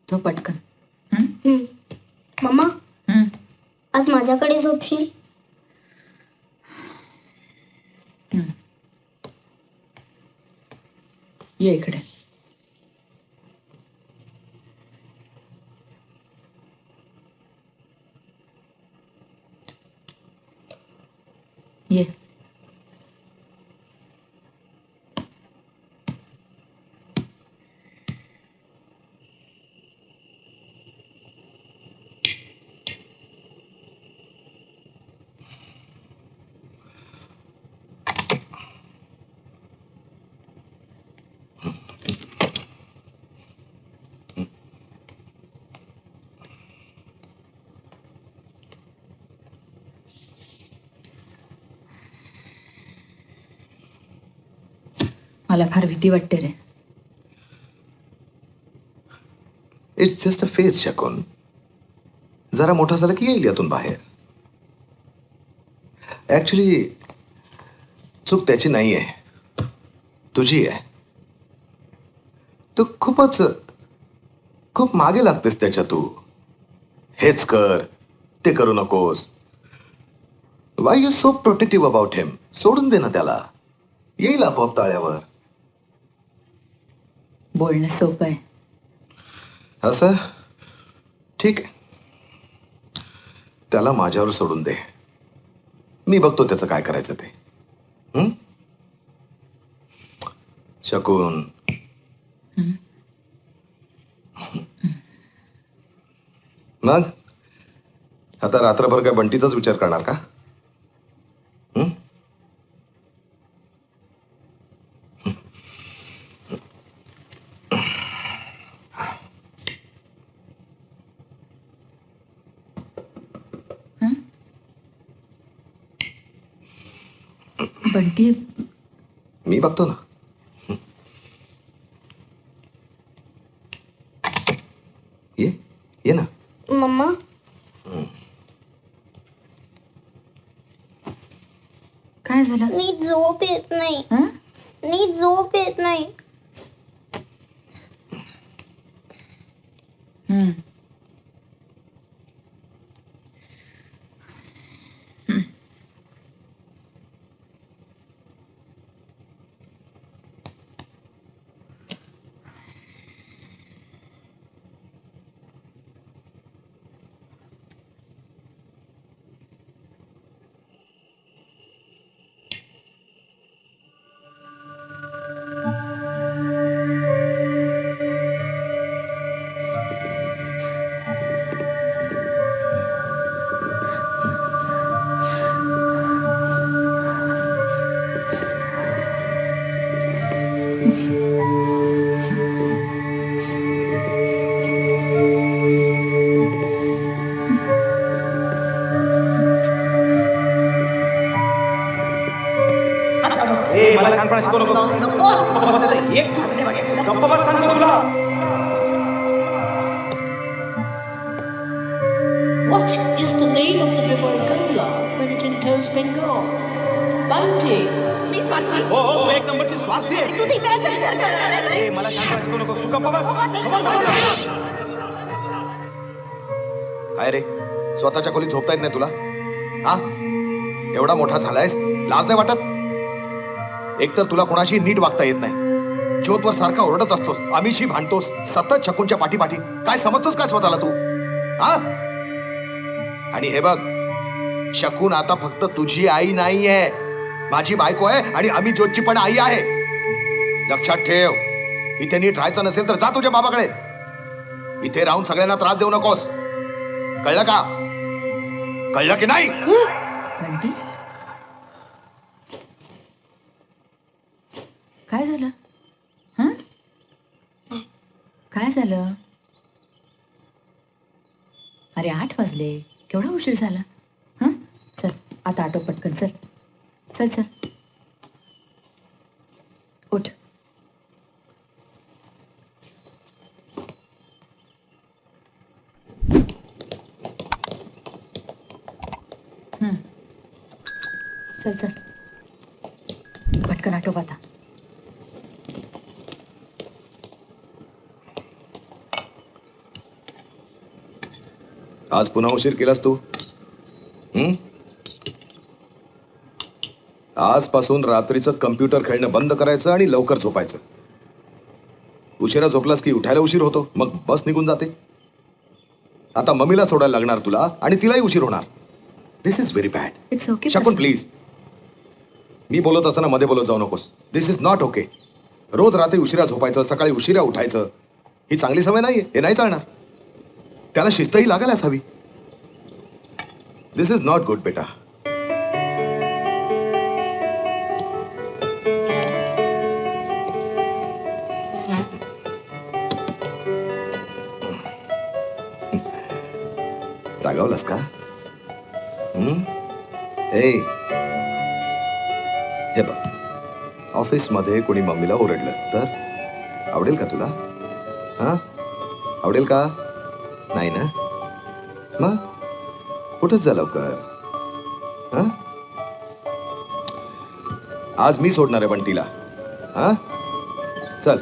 झोप पटकन. मम्मा आज माझ्याकडे झोपशील. ये इकडे. ये. मला फार भीती वाटते रे. It's just a phase Shakun. जरा मोठा झाला की येईल यातून बाहेर. ऍक्च्युली चूक त्याची नाही आहे, तुझी आहे. तू खूप मागे लागतेस त्याच्या. तू हेच कर ते करू नकोस. Why you so protective about him. सोडून दे ना त्याला, येईल आपोआप ताळ्यावर. बोलणं सोपं आहे. असं ठीक आहे, त्याला माझ्यावर सोडून दे. मी बघतो त्याचं काय करायचं ते. शकून. मग आता रात्रभर काय बंटीचाच विचार करणार का? बंटी, मी बघतो ना. ये ना. मम्मा काय झालं? नीट झोप येत नाही. नीट झोप येत नाही. मला छानपणा शिकवू नको. गप्प बस सांगतो तुला. What is the name of the river Ganga when it enters Bengal? Bunty. हो हो, एक नंबरची श्वास दे. मला छानपणा शिकवू नको. तू गप्प बस. काय रे, स्वतःच्या खोलीत झोपता येत नाही तुला? हा, एवढा मोठा झालायस, लाज नाही वाटत? एकतर तुला कोणाशी नीट वागता येत नाही. ज्योतवर सारखा ओरडत असतोस, आम्हीशी भांडतोस, सतत शकूनच्या पाठीपाठी. काय समजतोस काय स्वतःला तू? हा, आणि हे बघ, शकून आता फक्त तुझी आई नाही आहे, माझी बायको आहे आणि आम्ही ज्योतची पण आई आहे. लक्षात ठेव. इथे नीट राहायचं नसेल तर जा तुझ्या बाबाकडे. इथे राहून सगळ्यांना त्रास देऊ नकोस, कळलं का? कळलं की नाही? बंटी काय झालं? हं? काय झालं? अरे 8 वाजले, केवढा उशीर झाला. हं? चल आता आटो पटकन, चल चल चल उठ. चल चल पटकन आटो आता. आज पुन्हा उशीर केलास तू. आजपासून रात्रीचं कम्प्युटर खेळणं बंद करायचं आणि लवकर झोपायचं. उशिरा झोपलास की उठायला उशीर होतो, मग बस निघून जाते. आता मम्मीला सोडायला लागणार तुला आणि तिलाही उशीर होणार. This is very bad. It's okay Shakun please. मी बोलत असताना मध्ये बोलत जाऊ नकोस. This is not okay. रोज रात्री उशिरा झोपायचं, सकाळी उशिरा उठायचं, ही चांगली सवय नाहीये. हे नाही चालणार. त्याला शिस्तही लागायलाच हवी. दिस इज नॉट गुड बेटा. रागावलास का? हे बघ, ऑफिसमध्ये कोणी मम्मीला ओरडलं तर आवडेल का तुला? हा, आवडेल का? नाही ना? मग कुठंच जा लवकर. हा, आज मी सोडणार आहे बंटीला. हा, चल.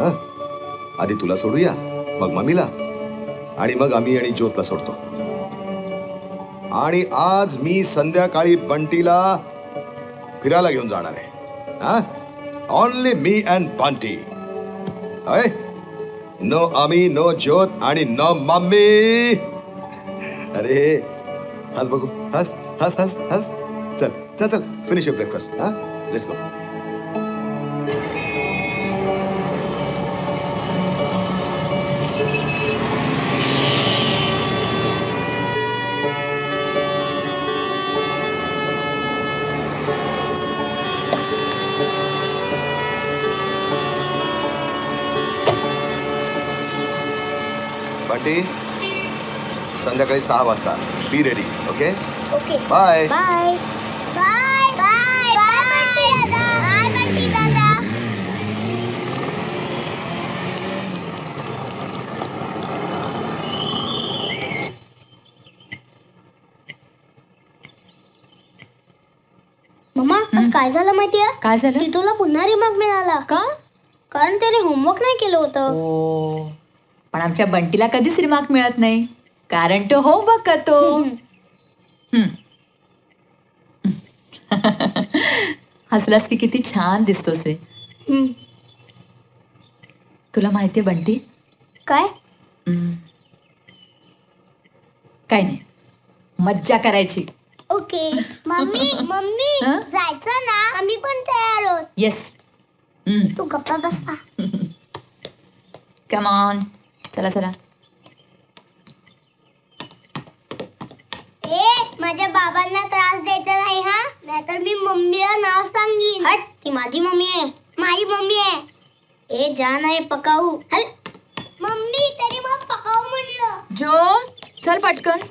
हा, आधी तुला सोडूया, मग मम्मीला, आणि मग आम्ही आणि ज्योतला सोडतो. आणि आज मी संध्याकाळी बंटीला फिरायला घेऊन जाणार आहे. हा, only me and Bunty. No आम्ही, नो ज्योत आणि नो मम्मी. अरे हस बघू, हस हस हस हस. चल चल चल, फिनिश युअर ब्रेकफास्ट. हा, लेट्स गो. बंटी, संध्याकाळी 6 वाजता be ready. Okay okay. Bye bye bye bye bye Bunty दादा. मम्मा, आज काय झालं माहितीये? काय झालं? टिटूला पुन्हा रिमार्क मिळाला. का? कारण त्याने होमवर्क नाही केलं होतं. पण आमच्या बंटीला कधीच रिमार्क मिळत नाही, कारण तो होमवर्क करतो. हसलास की किती छान दिसतोस रे. तुला माहितीये बंटी? काय? काय नाही, मज्जा करायची. ओके. मम्मी मम्मी, जायचं ना? आम्ही पण तयार आहोत. येस. तू गप्पा बसा. कम ऑन, चला चला. माझ्या बाबांना त्रास द्यायचा नाही हा, नाहीतर मी मम्मीला नाव सांगीन. हट, ती माझी मम्मी आहे. माझी मम्मी आहे. ए जान आहे पकाऊ. हल मम्मी, तरी मग पकाऊ म्हणलं. जो चल पटकन.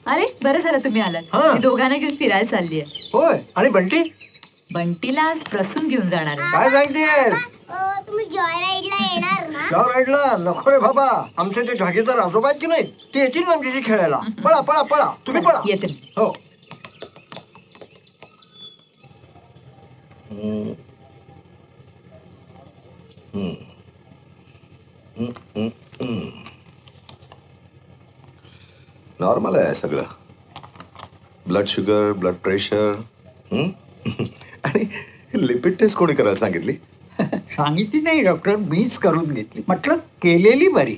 अरे बरं झालं तुम्ही आलात. मी दोघांना घेऊन फिरायला चालली आहे. होय, आणि बंटी? बंटीला आज प्रसून घेऊन जाणार आहे. काय सांगतेस? तुम्ही जॉय राईडला येणार ना? जॉय राईडला नको रे बाबा. आमचे ते जागीरदार आजोबा आहेत की नाही, ते येतील ना आमच्याशी खेळायला. पळा पळा पळा, तुम्ही पळा. येते. हो. नॉर्मल आहे सगळं. Blood sugar, blood pressure. आणि लिपिड टेस्ट कोणी करायला सांगितली? सांगितली नाही डॉक्टर, मीच करून घेतली. म्हटलं केलेली बरी.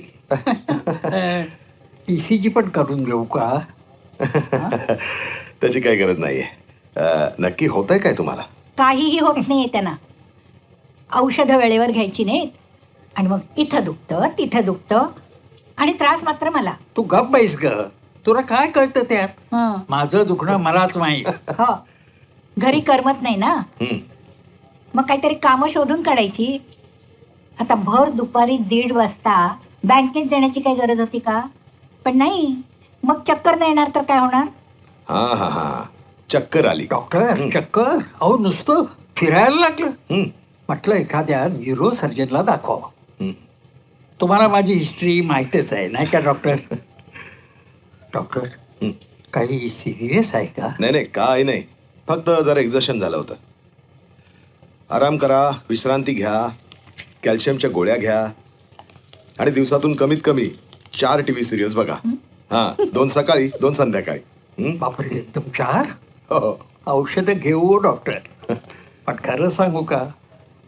ECG पण करून घेऊ का? त्याची काही गरज नाहीये. नक्की होतंय काय तुम्हाला? काहीही होत नाहीये त्यांना. औषधं वेळेवर घ्यायची नाहीत आणि मग इथं दुखतं तिथं दुखतं आणि त्रास मात्र मला. तू गप बैस ग. तुला काय कळतं त्यात? माझं दुखणं मलाच माहीत. हो घरी करमत नाही ना, मग काहीतरी कामं शोधून काढायची. आता भर दुपारी 1:30 वाजता बँकेत जाण्याची काही गरज होती का? पण नाही, मग चक्कर नाही येणार तर काय होणार? हा हा हा, चक्कर आली. डॉक्टर चक्कर? अहो नुसतं फिरायला लागलं. म्हटलं एखाद्या न्यूरो सर्जनला दाखवावं. तुम्हाला माझी हिस्ट्री माहितीच आहे नाही का डॉक्टर? डॉक्टर काही सिरियस आहे का? नाही नाही, काय नाही, फक्त जरा एक्झर्शन झालं होतं. आराम करा, विश्रांती घ्या, कॅल्शियमच्या गोळ्या घ्या आणि दिवसातून कमीत कमी 4 TV सिरियल्स बघा. हा, 2 सकाळी 2 संध्याकाळी. बापरे, एकदम 4? हो. औषधं घेऊ डॉक्टर. पण खरं सांगू का,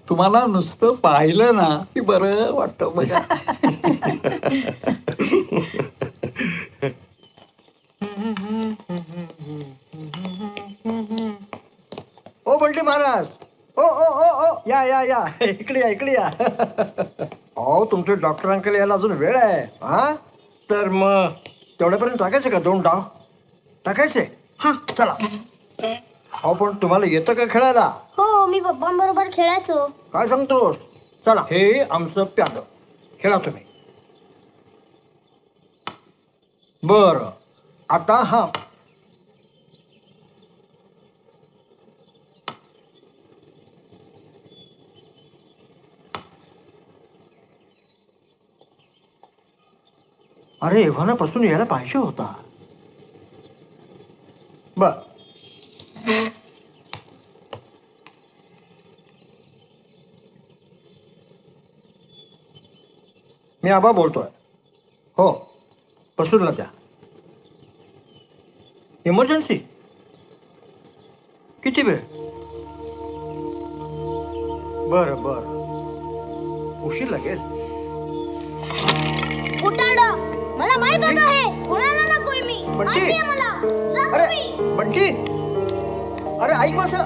तुम्हाला नुसतं पाहिलं ना की बरं वाटतं बघा. ओ बंटी महाराज, ओ ओ ओ ओ या या या, इकडे या इकडे या. हो, तुमचे डॉक्टर अंकल यायला अजून वेळ आहे. हा, तर मग तेवढ्यापर्यंत टाकायचे का 2 डाव? टाकायचे? हा चला. हो, पण तुम्हाला येतं का खेळायला? हो, मी पप्पांबरोबर खेळायचो. काय सांगतोस? चला, हे आमचं प्याद, खेळा तुम्ही. बर, आता हा अरे एव्हानापासून यायला पाहिजे होता. बर, मी आबा बोलतोय. हो, प्रसूनला द्या. इमर्जन्सी? किती वेळ? बरं बरं, उशीर लागेल. उठाडा, मला माहित होतं हे. कोणाला नकोय मी, बंटी! माहिती आहे मला. जा अरे तुम्ही. बंटी, अरे ऐक माझं.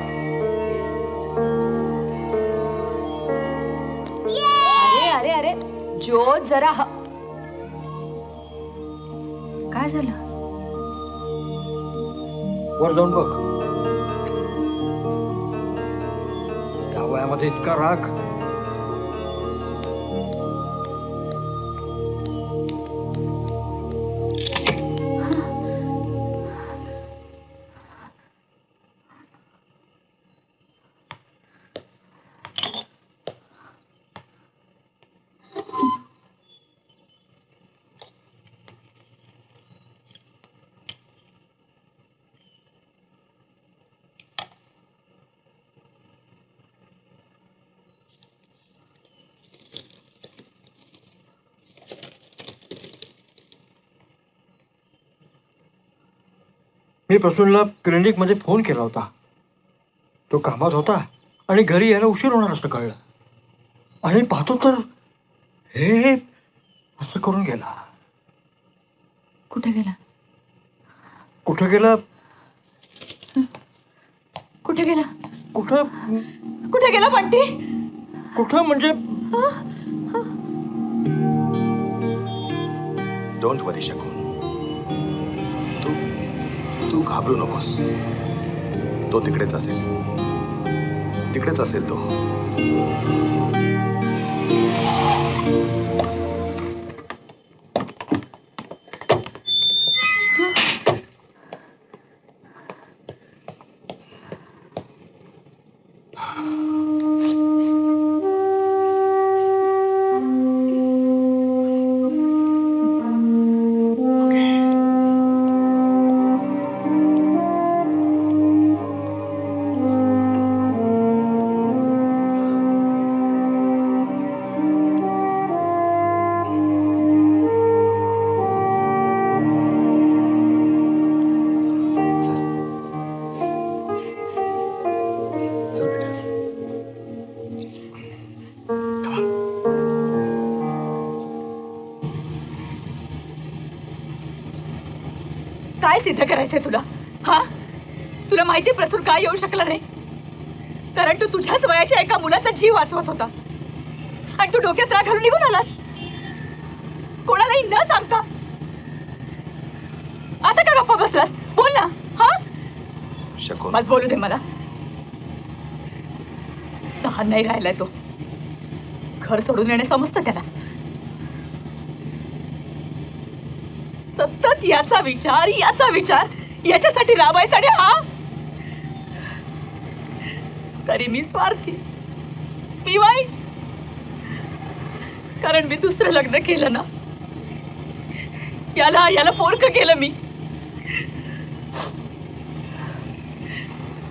अरे अरे अरे ज्योत जरा काय झालं? वर जाऊन बघ. या वयामध्ये इतका राग. मी प्रसूनला क्लिनिकमध्ये फोन केला होता. तो कामात होता आणि घरी यायला उशीर होणार असं कळलं. आणि पाहतो तर हे असं करून गेला. कुठे गेला? कुठं गेला? कुठे गेला? कुठं कुठे गेला बंटी? कुठं म्हणजे? डोंट वरी शकून, तू घाबरू नकोस. तो तिकडेच असेल, तिकडेच असेल तो. काय सिद्ध करायचंय तुला? हा, तुला माहिती प्रसून काय येऊ शकला नाही? कारण तू तुझ्याच वयाच्या एका मुलाचा जीव वाचवत होता आणि तू डोक्यात राग घालून निघून आलास, कोणालाही न सांगता. गप्पा बसलास? बोल ना. हा शकुन, बस बोलू दे मला. लहान नाही राहिलाय तो. घर सोडून येणे समजतं त्याला. सतत याचा विचार याच्यासाठी राबायचा. आणि हा तरी मी स्वार्थी, मी वाईट, कारण मी दुसरं लग्न केलं ना. याला पोरकं केलं मी.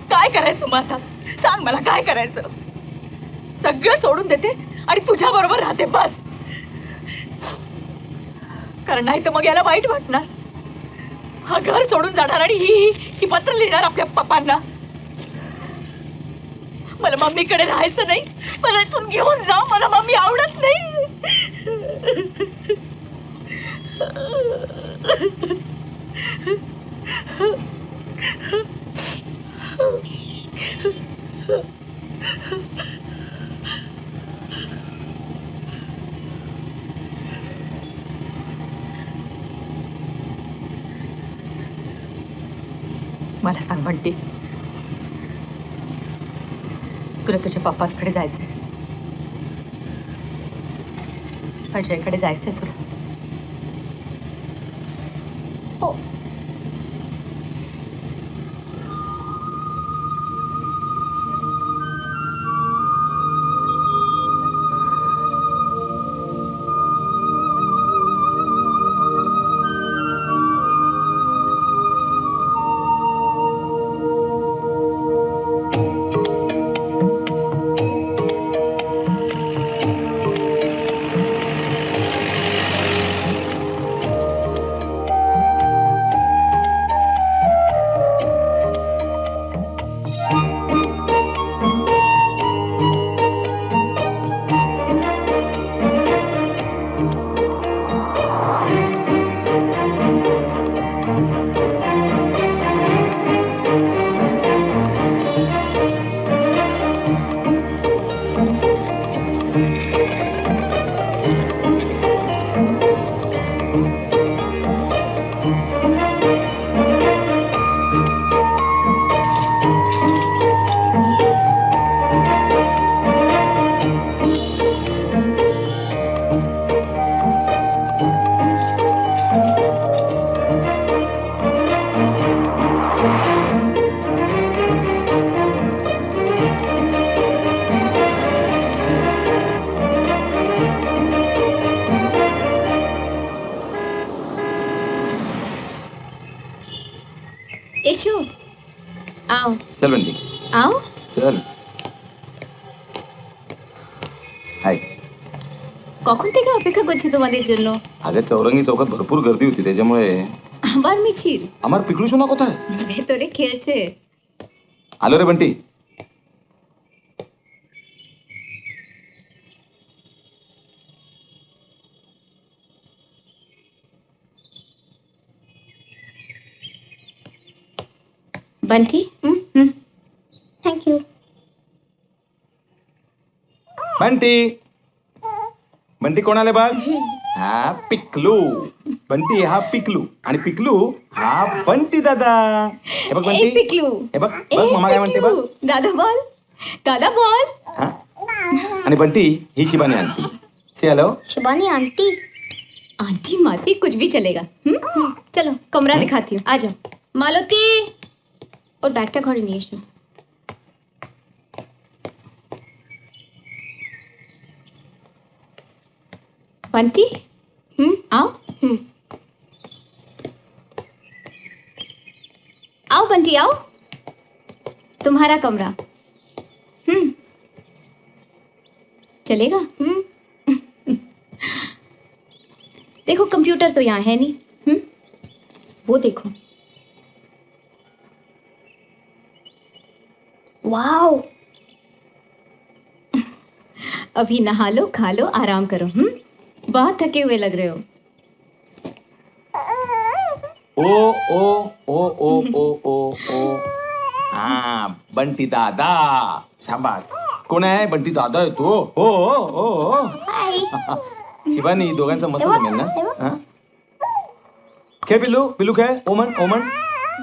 काय करायचं मग आता? सांग मला काय करायचं? सगळं सोडून देते आणि तुझ्या बरोबर राहते बस. कारण नाही तर मग याला वाईट वाटणार. हा घर सोडून जाणार आणि ही पत्र लिहिणार आपल्या पप्पांना. मला मम्मीकडे राहायचं नाही, मला इथून घेऊन जा, मला मम्मी आवडत नाही. मला सांग बंटी, तुला तुझ्या पप्पांकडे जायचंय? अजयकडे जायचंय तुला? हो. यशु, आओ. चल बंटी, आओ. चल. हाय. কখন থেকে অপেক্ষা করছি তোমাদের জন্য? আগে চৌরঙ্গি চৌকাত ভরপুর गर्दी होती त्याच्यामुळे. আবার মিছিল? আমার পিকলু সোনা কোথায়? ভেতরে খেলছে. आलो रे बंटी. Bunty, thank you. बंटी, बंटी कोण आले बघ? हा पिकलू. बंटी हा पिकलू आणि पिकलू हा बंटी दादा. हे बघ बंटी. पिकलू. हे बघ बघ मामा काय म्हणते बघ. दादा बोल, दादा बोल. हा आणि बंटी ही शिबानी आंटी. से हेलो. शिबानी आंटी. आंटी मासी कुछ भी चलेगा. चलो कमरा दिखाती हूँ, आ जाओ. मालती और बैगटा घरे নিয়ে এসো. बंटी, आओ. आओ बंटी आओ. तुम्हारा कमरा. चलेगा? देखो कंप्यूटर तो यहाँ है नहीं. वो देखो. वाओ. अभी नहा लो, खा लो, आराम करो. बहुत थके हुए लग रहे हो. ओ ओ ओ ओ ओ ओ ओ. हाँ बंटी दादा. शाबास. कोण आहे? बंटी दादा आहे तो. हो हो हो. शिबानी दोघांचं मस्त जमेल ना? खेळ पिल्लू, पिल्लू खेळ. ओमन, ओमन.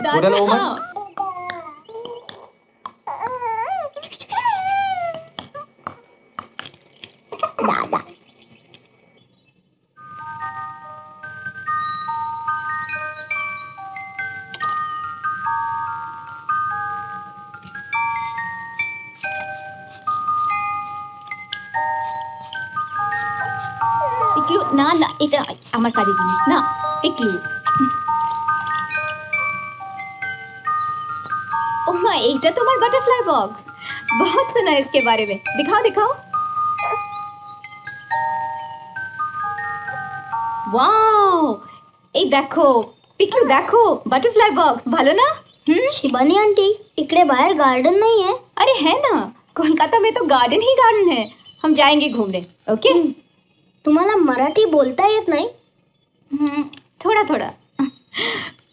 गोट्याला ओमन. পিকলু না না এটা আমার কাজের জিনিস না পিকলু ओह माय এইটা তোমার বাটারফ্লাই বক্স बहुत सुना है इसके बारे में दिखाओ दिखाओ वाओ এই দেখো পিকলু দেখো বাটাरफ्लाई बॉक्स ভালো ना शिबानी आंटी इकडे बाहेर गार्डन नाही आहे अरे है ना कोलकाता में तो गार्डन ही गार्डन है हम जाएंगे घूमने ओके तुम्हाला मराठी बोलता येत नाही थोड़ा थोड़ा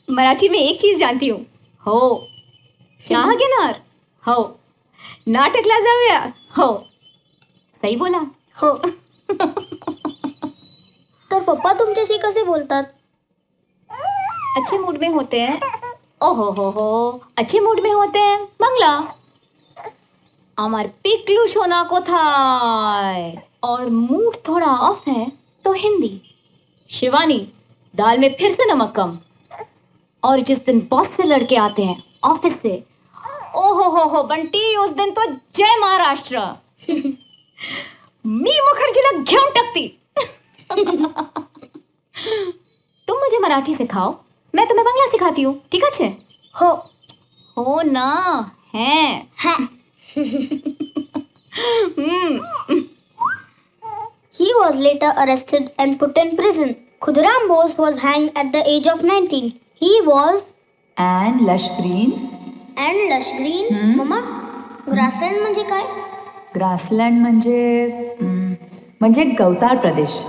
मराठी में एक चीज जानती हूँ हो चहा घेणार हो नाटकला जाऊया हो सही बोला हो तर पप्पा तुमच्याशी कसे बोलतात अच्छे मूड में होते हैं ओहो हो अच्छे मूड में होते हैं बांग्ला আমার পিকলু সোনা কোথায় और मूड थोड़ा ऑफ है तो हिंदी शिवानी दाल में फिर से नमक कम और जिस दिन बॉस से लड़के आते हैं ऑफिस से ओहो हो बंटी उस दिन तो जय महाराष्ट्र मी मुखर्जीला घेऊन टाकती तुम मुझे मराठी सिखाओ मैं तुम्हें बांग्ला सिखाती हूँ ठीक है हो ना है He was later arrested and put in prison. Khudiram Bose was hanged at the age of 19. He was and lush green Mama, grassland म्हणजे काय? ग्रासलँड म्हणजे गवताळ प्रदेश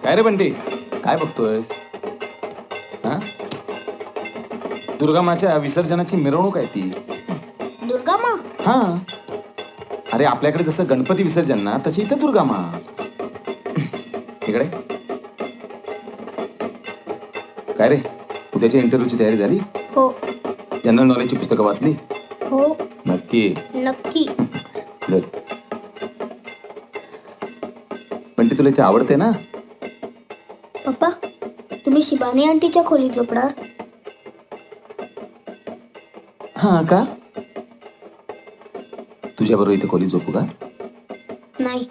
काय रे बंटी काय बघतोयस हा दुर्गामाच्या विसर्जनाची मिरवणूक आहे ती दुर्गामा हा अरे आपल्याकडे जसं गणपती विसर्जन ना तशी इथं दुर्गामा इकडे काय रे उद्याच्या इंटरव्ह्यूची तयारी झाली हो जनरल नॉलेजची पुस्तकं वाचली हो नक्की नक्की Good. बंटी तुला इथे आवडते ना पप्पा तुम्ही शिबानी आंटीच्या खोलीत झोपणार हा का तुझ्या बरोबर इथे खोलीत झोपू का नाही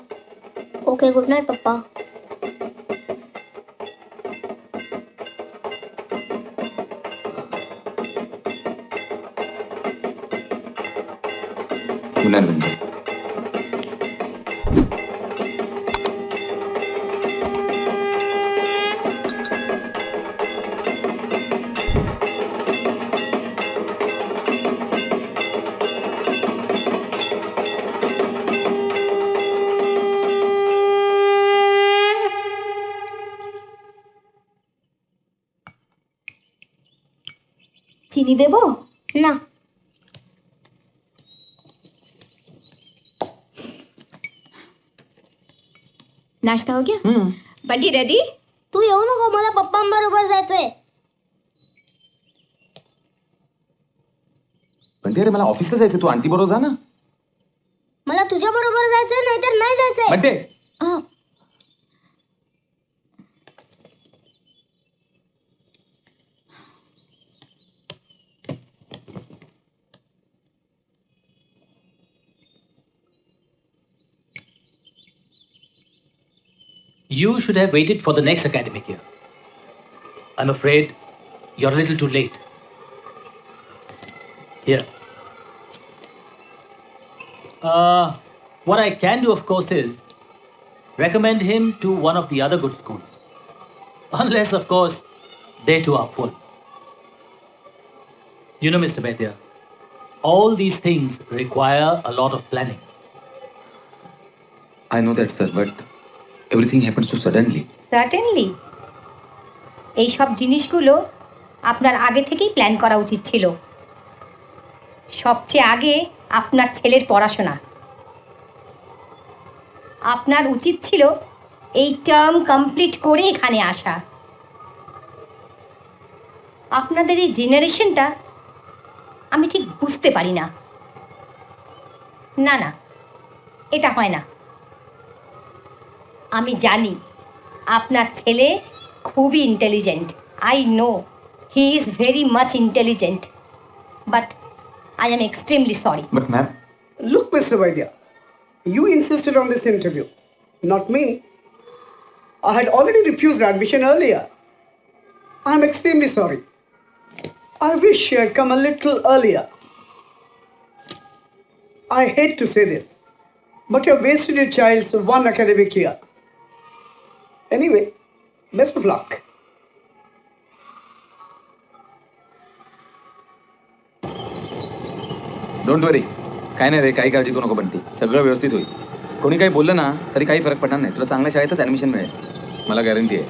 ओके गुड नाईट पप्पा गुड नाईट बंटी चीनी देबो ना नाश्ता हो गया बंटी रेडी तू येऊ नको मला पप्पांबरोबर जायचंय बंटी अरे मला ऑफिसला जायचं तू आंटी बरोबर जा ना मला तुझ्या बरोबर जायचंय नाहीतर नाही जायचंय बंटे You should have waited for the next academic year. I'm afraid you're a little too late. Here. What I can do, of course, is recommend him to one of the other good schools. Unless, of course, they too are full. You know, Mr. Vaidya, all these things require a lot of planning. I know that, sir, but everything happens so suddenly. Certainly এইসব জিনিসগুলো আপনার আগে থেকেই plan করা উচিত ছিল। সবচেয়ে আগে আপনার ছেলের পড়াশোনা। আপনার উচিত ছিল এই টার্ম কমপ্লিট করে এখানে আসা। আপনাদের এই জেনারেশনটা আমি ঠিক বুঝতে পারি না। না না, এটা হয় না। আমি জানি আপনার ছেলে খুবই intelligent. I know he is very much intelligent, but I am extremely sorry. But ma'am, Look, Mr. Vaidya, you insisted on this interview, not me. I had already refused admission earlier. I am extremely sorry. I wish you had come a little earlier. I hate to say this, but you have wasted your child's one academic year. Anyway, best of luck. Don't worry. काय नाही रे, काही काळजी करू नको. बंटी, सगळं व्यवस्थित होईल. कोणी काही बोललं ना तरी काही फरक पडणार नाही. तुला चांगल्या शाळेतच ॲडमिशन मिळेल, मला गॅरंटी आहे.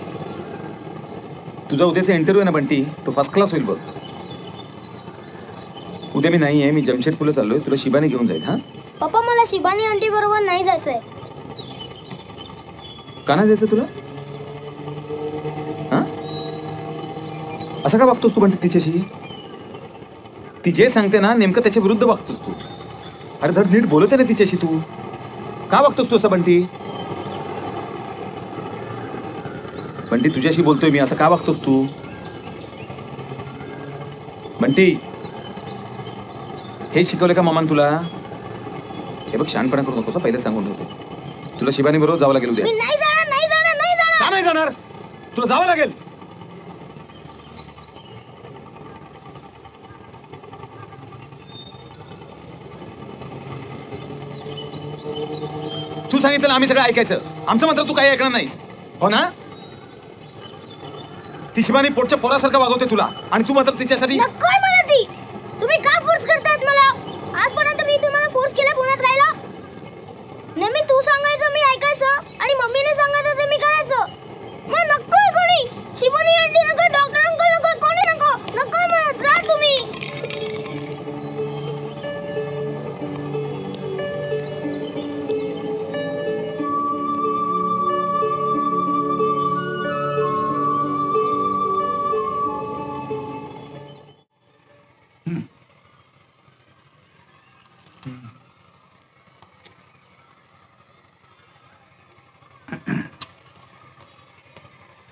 तुझा उद्याचा इंटरव्ह्यू आहे ना बंटी, तो फर्स्ट क्लास होईल बघ. उद्या मी नाही आहे, मी जमशेदपूरला चाललोय. तुला शिबानी घेऊन जाईल. हां पप्पा मला शिबानी आंटी बरोबर नाही जायचंय. का नाही जायचं तुला? हां असं का वागतोस तू बंटी तिच्याशी? ती जे सांगते ना नेमकं त्याच्या विरुद्ध वागतोस तू. अरे धड नीट बोलते ना तिच्याशी. तू का वागतोस तू असं बंटी? बंटी तुझ्याशी बोलतोय मी, असं का वागतोस तू? बंटी, हे शिकवले का मामान तुला? हे बघ, शहाणपणा करू नकोस, पहिले सांगून ठेवतो. तुला शिबानी बरोबर जावं लागेल उद्या. मी नाही जाणार, नाही जाणार, नाही जाणार. का नाही जाणार? तुला जावं लागेल. तू सांगितलं ना आम्ही सगळं ऐकायचं, आमचं मात्र तू काही ऐकणार नाहीस, हो ना? ती शिबानी पोटच्या पोरासारखं वागवते तुला, आणि तू मात्र तिच्यासाठी. नकोय मला ती. तुम्ही का फोर्स करतायत मला? आजपर्यंत मी तुम्हाला फोर्स केला पुण्यात राहायला? नेहमी तू सांगायचं मी ऐकायचं, आणि मम्मीने सांगायचं ते मी करायचं. मग नकोय कोणी. शिबानी आंटी नको, डॉक्टर अंकल नको, कोणी नको. नकोय मला, जा तुम्ही.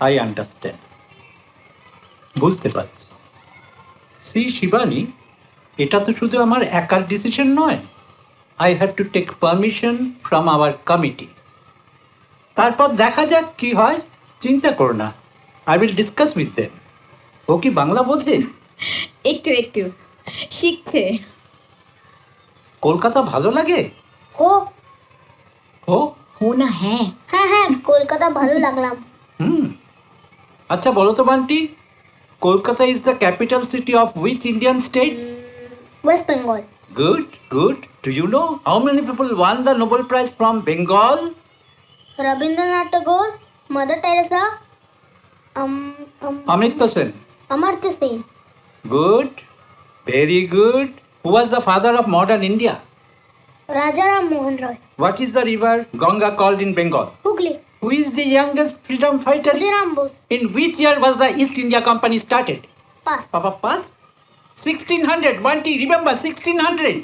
I understand. বুঝতে পারছি। সি শিবানী, এটা তো শুধু আমার একার ডিসিশন নয়। I have to take permission from our committee. তারপর দেখা যাক কি হয়, চিন্তা করো না। I will discuss with them. ও কি বাংলা বোঝে? একটু একটু শিখছে। কলকাতা ভালো লাগে? हो ও हो ना, হ্যাঁ হ্যাঁ হ্যাঁ, কলকাতা ভালো লাগলাম। আচ্ছা বলো তো Bunty, Kolkata is the capital city of which Indian state? West Bengal. Good, good. Do you know how many people won the Nobel Prize from Bengal? Rabindranath Tagore, mother Teresa, Amartya Sen. Amartya Sen. Good, very good. Who was the father of modern India? Raja Ram Mohan Roy. What is the river Ganga called in Bengal? Hooghly. Who is the youngest freedom fighter? Khudiram Bose. In which year was the East India Company started? Pass. Papa, pass? 1600. Bunty, remember 1600.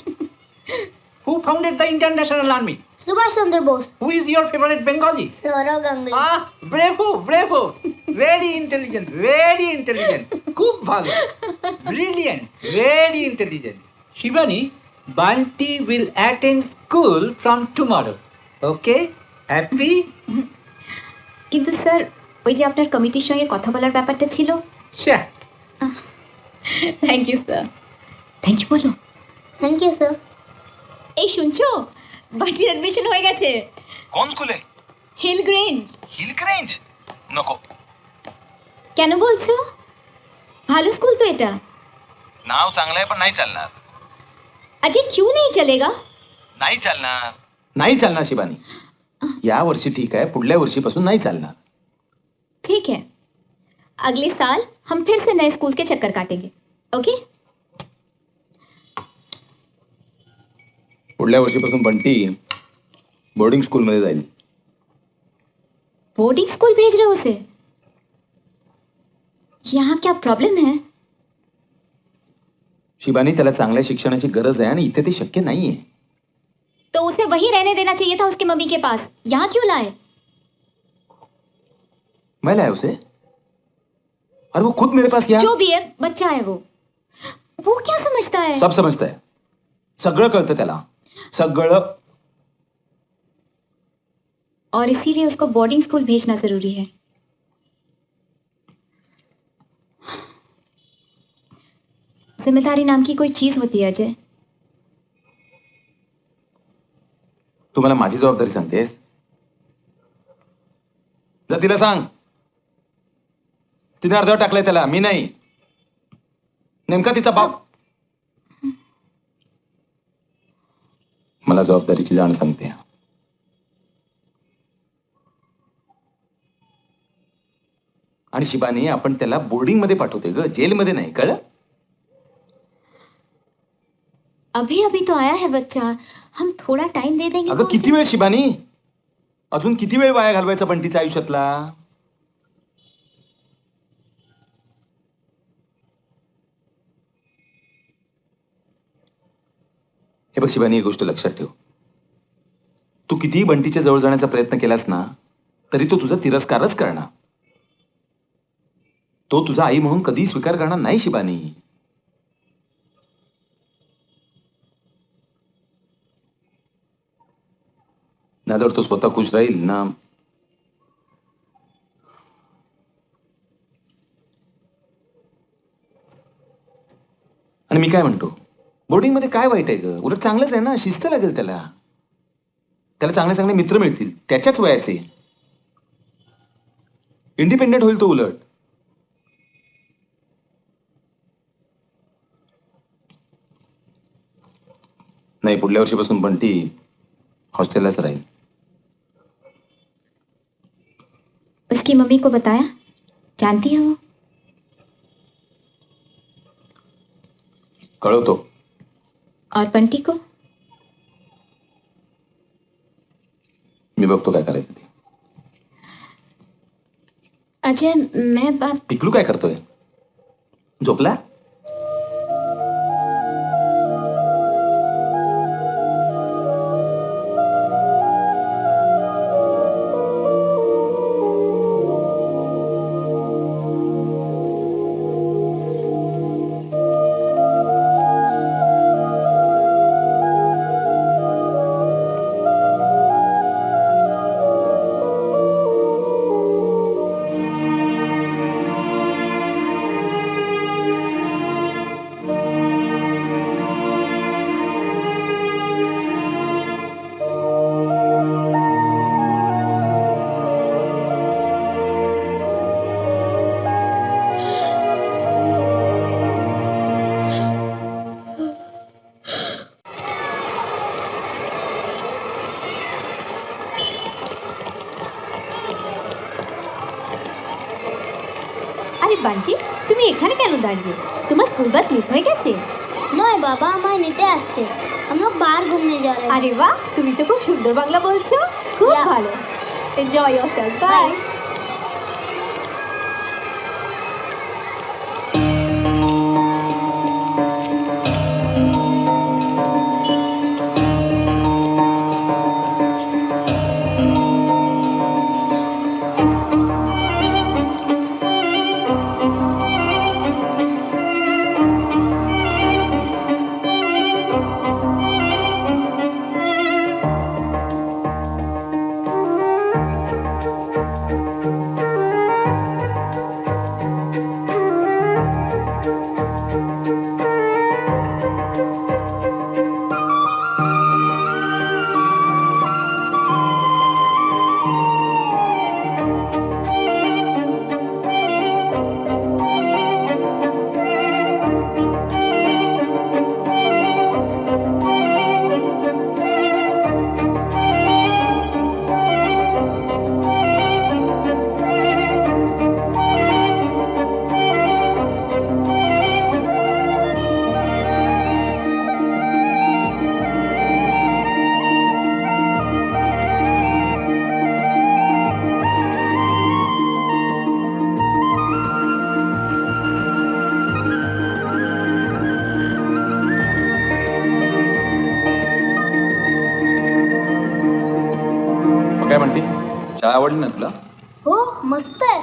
Who founded the Indian National Army? Subhash Chandra Bose. Who is your favorite Bengali? Sourav Ganguly. Ah, bravo, bravo. Very intelligent, very intelligent. खूब भालो. Brilliant, very intelligent. Shivani, Bunty will attend school from tomorrow. Okay? Happy? কিন্তু sir ওই যে আপনার কমিটির সঙ্গে কথা বলার ব্যাপারটা ছিল। Thank you sir. Thank you বলো। Thank you sir. এই শুনছো, বাটির অ্যাডমিশন হয়ে গেছে। কোন স্কুলে? Hill Grange. हिल ग्रेंज नको. কেন বলছো? ভালো स्कूल तो এটা। नाव चांगलं आहे पण नाही चालणार. अजय क्यों नहीं चलेगा? नाही चालणार. नाही चालणार शिबानी. या वर्षी ठीक आहे, पुढल्या वर्षीपासून नाही चालणार. ठीक है, अगले साल हम फिर से नए स्कूल के चक्कर काटेंगे. ओके? पुढल्या वर्षीपासून बंटी बोर्डिंग स्कूलमध्ये जाईल. बोर्डिंग स्कूल भेज रहे हो उसे? यहाँ क्या प्रॉब्लम है? शिबानी, त्याला चांगल्या शिक्षणाची गरज आहे आणि इथे ते शक्य नाहीये. तो उसे वहीं रहने देना चाहिए था उसकी मम्मी के पास. यहाँ क्यों लाए? मैं लाया उसे? और वो खुद मेरे पास किया. जो भी है, बच्चा है वो क्या समझता है? सब समजता है, सगळं कळतं त्याला, सगळं. और इसीलिए उसको बोर्डिंग स्कूल भेजना जरूरी है. जिम्मेदारी नाम की कोई चीज होती है अजय. तू मला माझी जबाबदारी सांगतेस? जर तिला सांग, तिने अर्धवट टाकलंय त्याला, मी नाही. नेमका तिचा बाप. मला जबाबदारीची जाण सांगते. आणि शिबानी, आपण त्याला बोर्डिंग मध्ये पाठवते ग, जेलमध्ये नाही, कळलं? अभी अभी तो आया है बच्चा, हम थोड़ा टाइम दे देंगे. अगं किती वेळ शिबानी, अजून किती वेळ वाया घालवायचा बंटीचा आयुष्यातला? हे बघ शिबानी, एक गोष्ट लक्षात ठेव. तू कितीही बंटीच्या जवळ जाण्याचा प्रयत्न केलास ना, तरी तो तुझा तिरस्कारच करणार. तो तुझा आई म्हणून कधीही स्वीकार करणार नाही शिबानी. ना जर तो स्वतः खुश राहील ना. आणि मी काय म्हणतो, बोर्डिंग मध्ये काय वाईट आहे ग? उलट चांगलंच आहे ना, शिस्त लागेल त्याला. त्याला चांगले चांगले मित्र मिळतील, त्याच्याच वयाचे. इंडिपेंडेंट होईल तो उलट. नाही, पुढल्या वर्षीपासून बंटी हॉस्टेललाच राहील. उसकी मम्मी को बताया? जानती है वो? कळवतो. और बंटी को? मी बघतो काय करायचं ते. अजय, मैं बात. पिकलू काय करतोय? झोपला? আরে বান্টি, তুমি এখানে কেন দাঁড়িয়ে? তোমার স্কুল বাস মিস হয়ে গেছে? নয় বাবা, আমায় নিতে আসছে। हम लोग बाहर घूमने जा रहे हैं। আরে বাহ, তুমি তো খুব সুন্দর বাংলা বলছো। খুব ভালো। Enjoy yourself. বাই। आवडली ना तुला? हो मस्त आहे.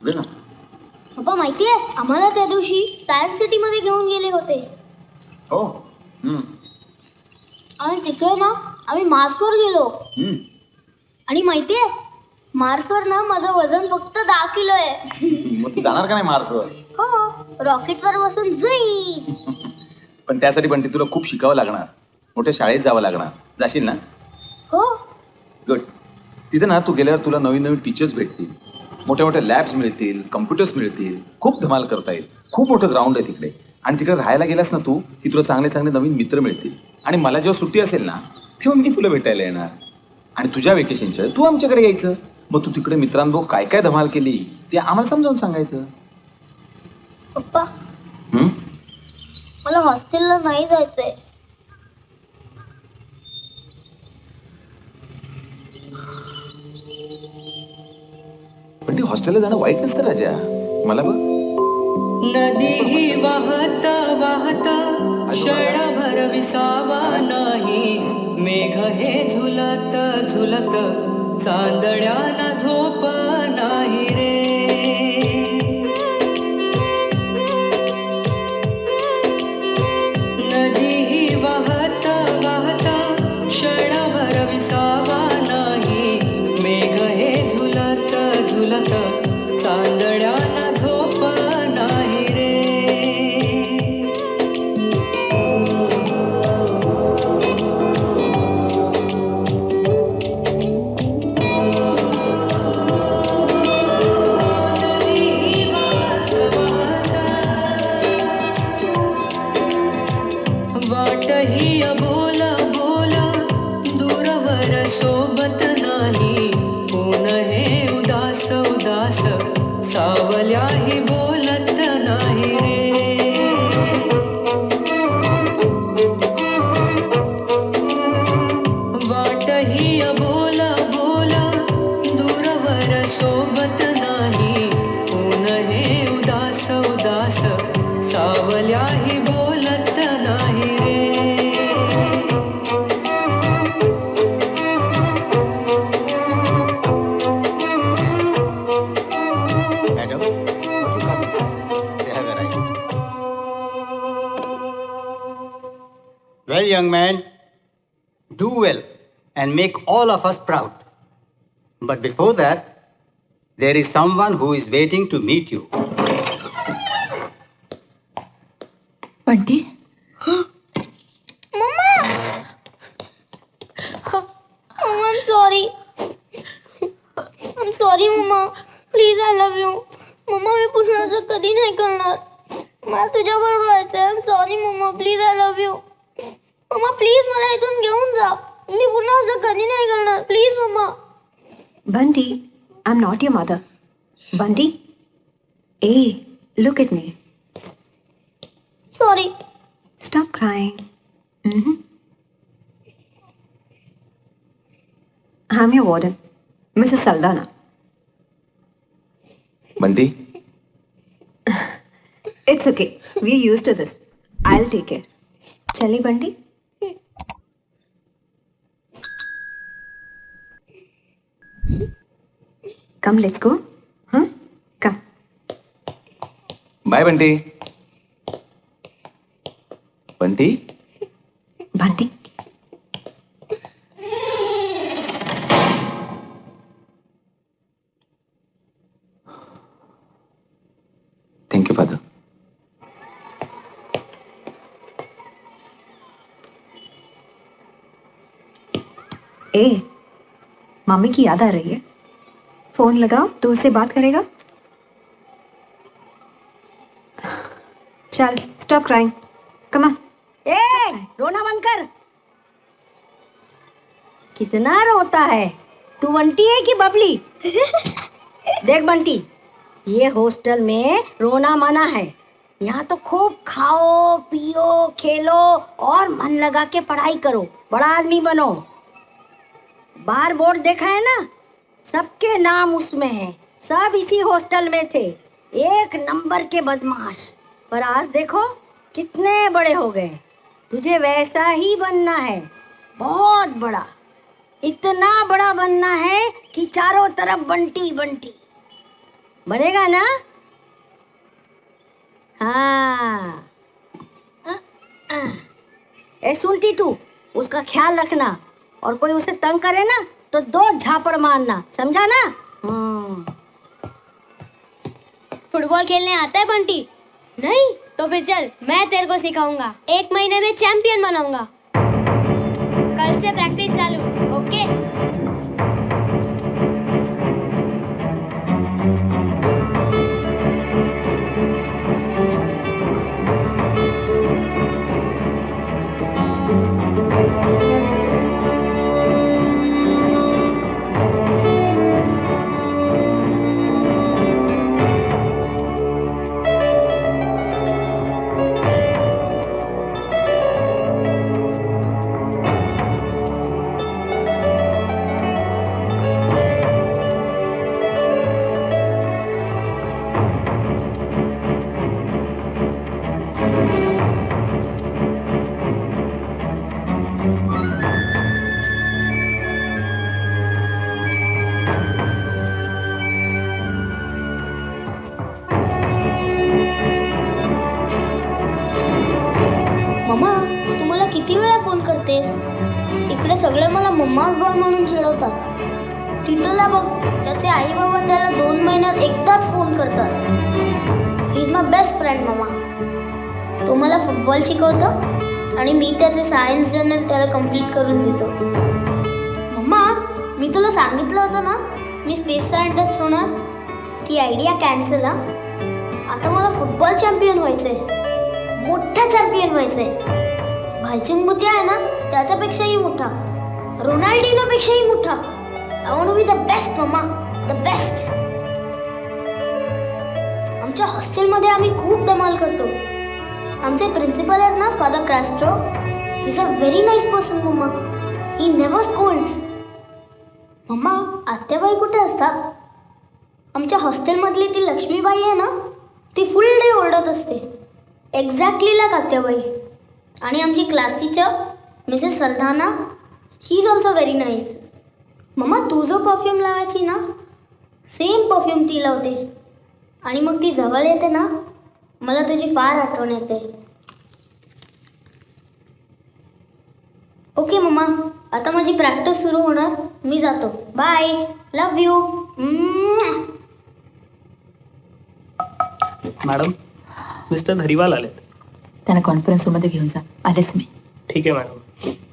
घे ना. पप्पा माहिती आहे आम्हाला त्या दिवशी सायन्स सिटी मध्ये घेऊन गेले होते हो. आणि तिकडे ना आम्ही मार्सवर गेलो. आणि माहिती आहे मार्सवर ना माझं वजन फक्त 10 किलो आहे. मग तू जाणार का नाही मार्सवर? हो रॉकेटवर बसून जाईल. पण त्यासाठी पण तुला खूप शिकावं लागणार, मोठ्या शाळेत जावं लागणार. जाशील ना? हो. गुड. तिथे ना तू गेल्यावर तुला नवीन नवीन टीचर्स भेटतील, मोठ्या मोठ्या लॅब्स मिळतील, कम्प्युटर्स मिळतील, खूप धमाल करता येईल. खूप मोठं ग्राउंड आहे तिकडे. आणि तिकडे राहायला गेलास ना तू की तुला चांगले चांगले नवीन मित्र मिळतील. आणि मला जेव्हा सुट्टी असेल ना तेव्हा मी तुला भेटायला येणार. आणि तुझ्या वेकेशनच्या तू आमच्याकडे यायचं. मग तू तिकडे मित्रांबरोबर काय काय धमाल केली ते आम्हाला समजावून सांगायचं. पप्पा मला हॉस्टेलला नाही जायचंय. पण ती हॉस्टेलला जाणं वाईट नसतं राजा. मला बघ नदी वाहता वाहता क्षणभर विसावा नाही. मेघ हे झुलत झुलत चांदण्याला झोप नाही रे. नदी वाहता वाहता क्षणभर विसावा नाही. मेघ हे झुलत झुलत चांदण्याला झोप नाही रे. वाटही बोल बोल दूरवर सोबत नाही. कोण हे उदास उदास सावल्याही बोलत नाही रे. वाटही बोल बोल दूरवर सोबत नाही. कोण हे उदास उदास सावल्याही बोलत नाही रे. Madam, won't you come inside? They have arrived. Well, young man, do well and make all of us proud. But before that, there is someone who is waiting to meet you. Bunty I'm sorry. I'm sorry, Mama. Please, I love you. Mama, मी पुन्हा असं कधी नाही करणार. मला तुझ्या बरोबर राहायचंय. I'm sorry, Mama. Please, I love you. Mama, please मला इथून घेऊन जा. मी पुन्हा असं कधी नाही करणार. Please, Mama. Bunty, I'm not your mother. Bunty? Hey, look at me. Sorry. Stop crying. I'm your warden, Mrs. Saldana. Bunty. It's okay. We're used to this. I'll take care. Chali, Bunty? Come, let's go. Huh? Come. Bye Bunty. Bunty. Bunty? Thank you father. ए, mummy की याद आ रही है. Phone लगाओ तो उससे बात करेगा. चल, स्टॉप क्राइंग. Come on. ए रोना बंद कर. कितना रोता है. तू बंटी है कि बबली? देख बंटी, ये हॉस्टल में रोना मना है. यहाँ तो खूब खाओ पियो खेलो और मन लगा के पढ़ाई करो. बड़ा आदमी बनो. बाहर बोर्ड देखा है ना, सबके नाम उसमें है. सब इसी हॉस्टल में थे. एक नंबर के बदमाश. पर आज देखो कितने बड़े हो गए. तुझे वैसा ही बनना है, बहुत बड़ा. इतना बड़ा बनना है कि चारों तरफ बंटी बंटी। बनेगा ना? हाँ। ए सुन टीटू, उसका ख्याल रखना और कोई उसे तंग करे ना तो 2 झापड़ मारना, समझा ना? फुटबॉल खेलने आता है बंटी? नहीं तो फिर चल, मैं तेरे को सिखाऊंगा। 1 महीने में चैंपियन बनाऊंगा। कल से प्रैक्टिस चालू, ओके? मम्मा, तू मला किती वेळा फोन करतेस? इकडे सगळे मला मम्माच बॉय म्हणून चिडवतात. टिटोला बघ, त्याचे आई बाबा त्याला 2 महिन्यात एकदाच फोन करतात. He is my best friend mamma. तो मला फुटबॉल शिकवतो आणि मी त्याचे सायन्स जर्नल त्याला कंप्लीट करून देतो. मम्मा, मी तुला सांगितलं होतं ना मी स्पेस सायंटिस्ट होणार. ती आयडिया कॅन्सल हा. आता मला फुटबॉल चॅम्पियन व्हायचंय, मोठा चॅम्पियन व्हायचंय. भाईचुंग बुद्धी आहे ना त्याच्यापेक्षाही मोठा, रोनाल्डिनोपेक्षाही मोठा. I want to be the best mamma, the best. आमच्या हॉस्टेलमध्ये आम्ही खूप धमाल करतो. आमचे प्रिन्सिपल आहेत ना father Crasto, he is a very nice person mamma. He never scolds. Mamma, आत्याबाई कुठे असतात? आमच्या हॉस्टेलमधली ती लक्ष्मीबाई आहे ना, ती फुल डे ओरडत असते, एक्झॅक्टली लाईक आत्याबाई. आणि आमची class teacher Mrs Sardana, she is also very nice. Mamma, तू जो परफ्यूम लावायची ना सेम परफ्यूम ती लावते. आणि मग ती जवळ येते ना मला तुझी फार आठवण येते. ओके मम्मा, आता माझी प्रॅक्टिस सुरू होणार. मी जातो. Bye, love you. Madam, mister Dhariwal आलेत. त्यांना कॉन्फरन्स रूममध्ये घेऊन जा. आलेच मी. ठीक आहे मॅडम.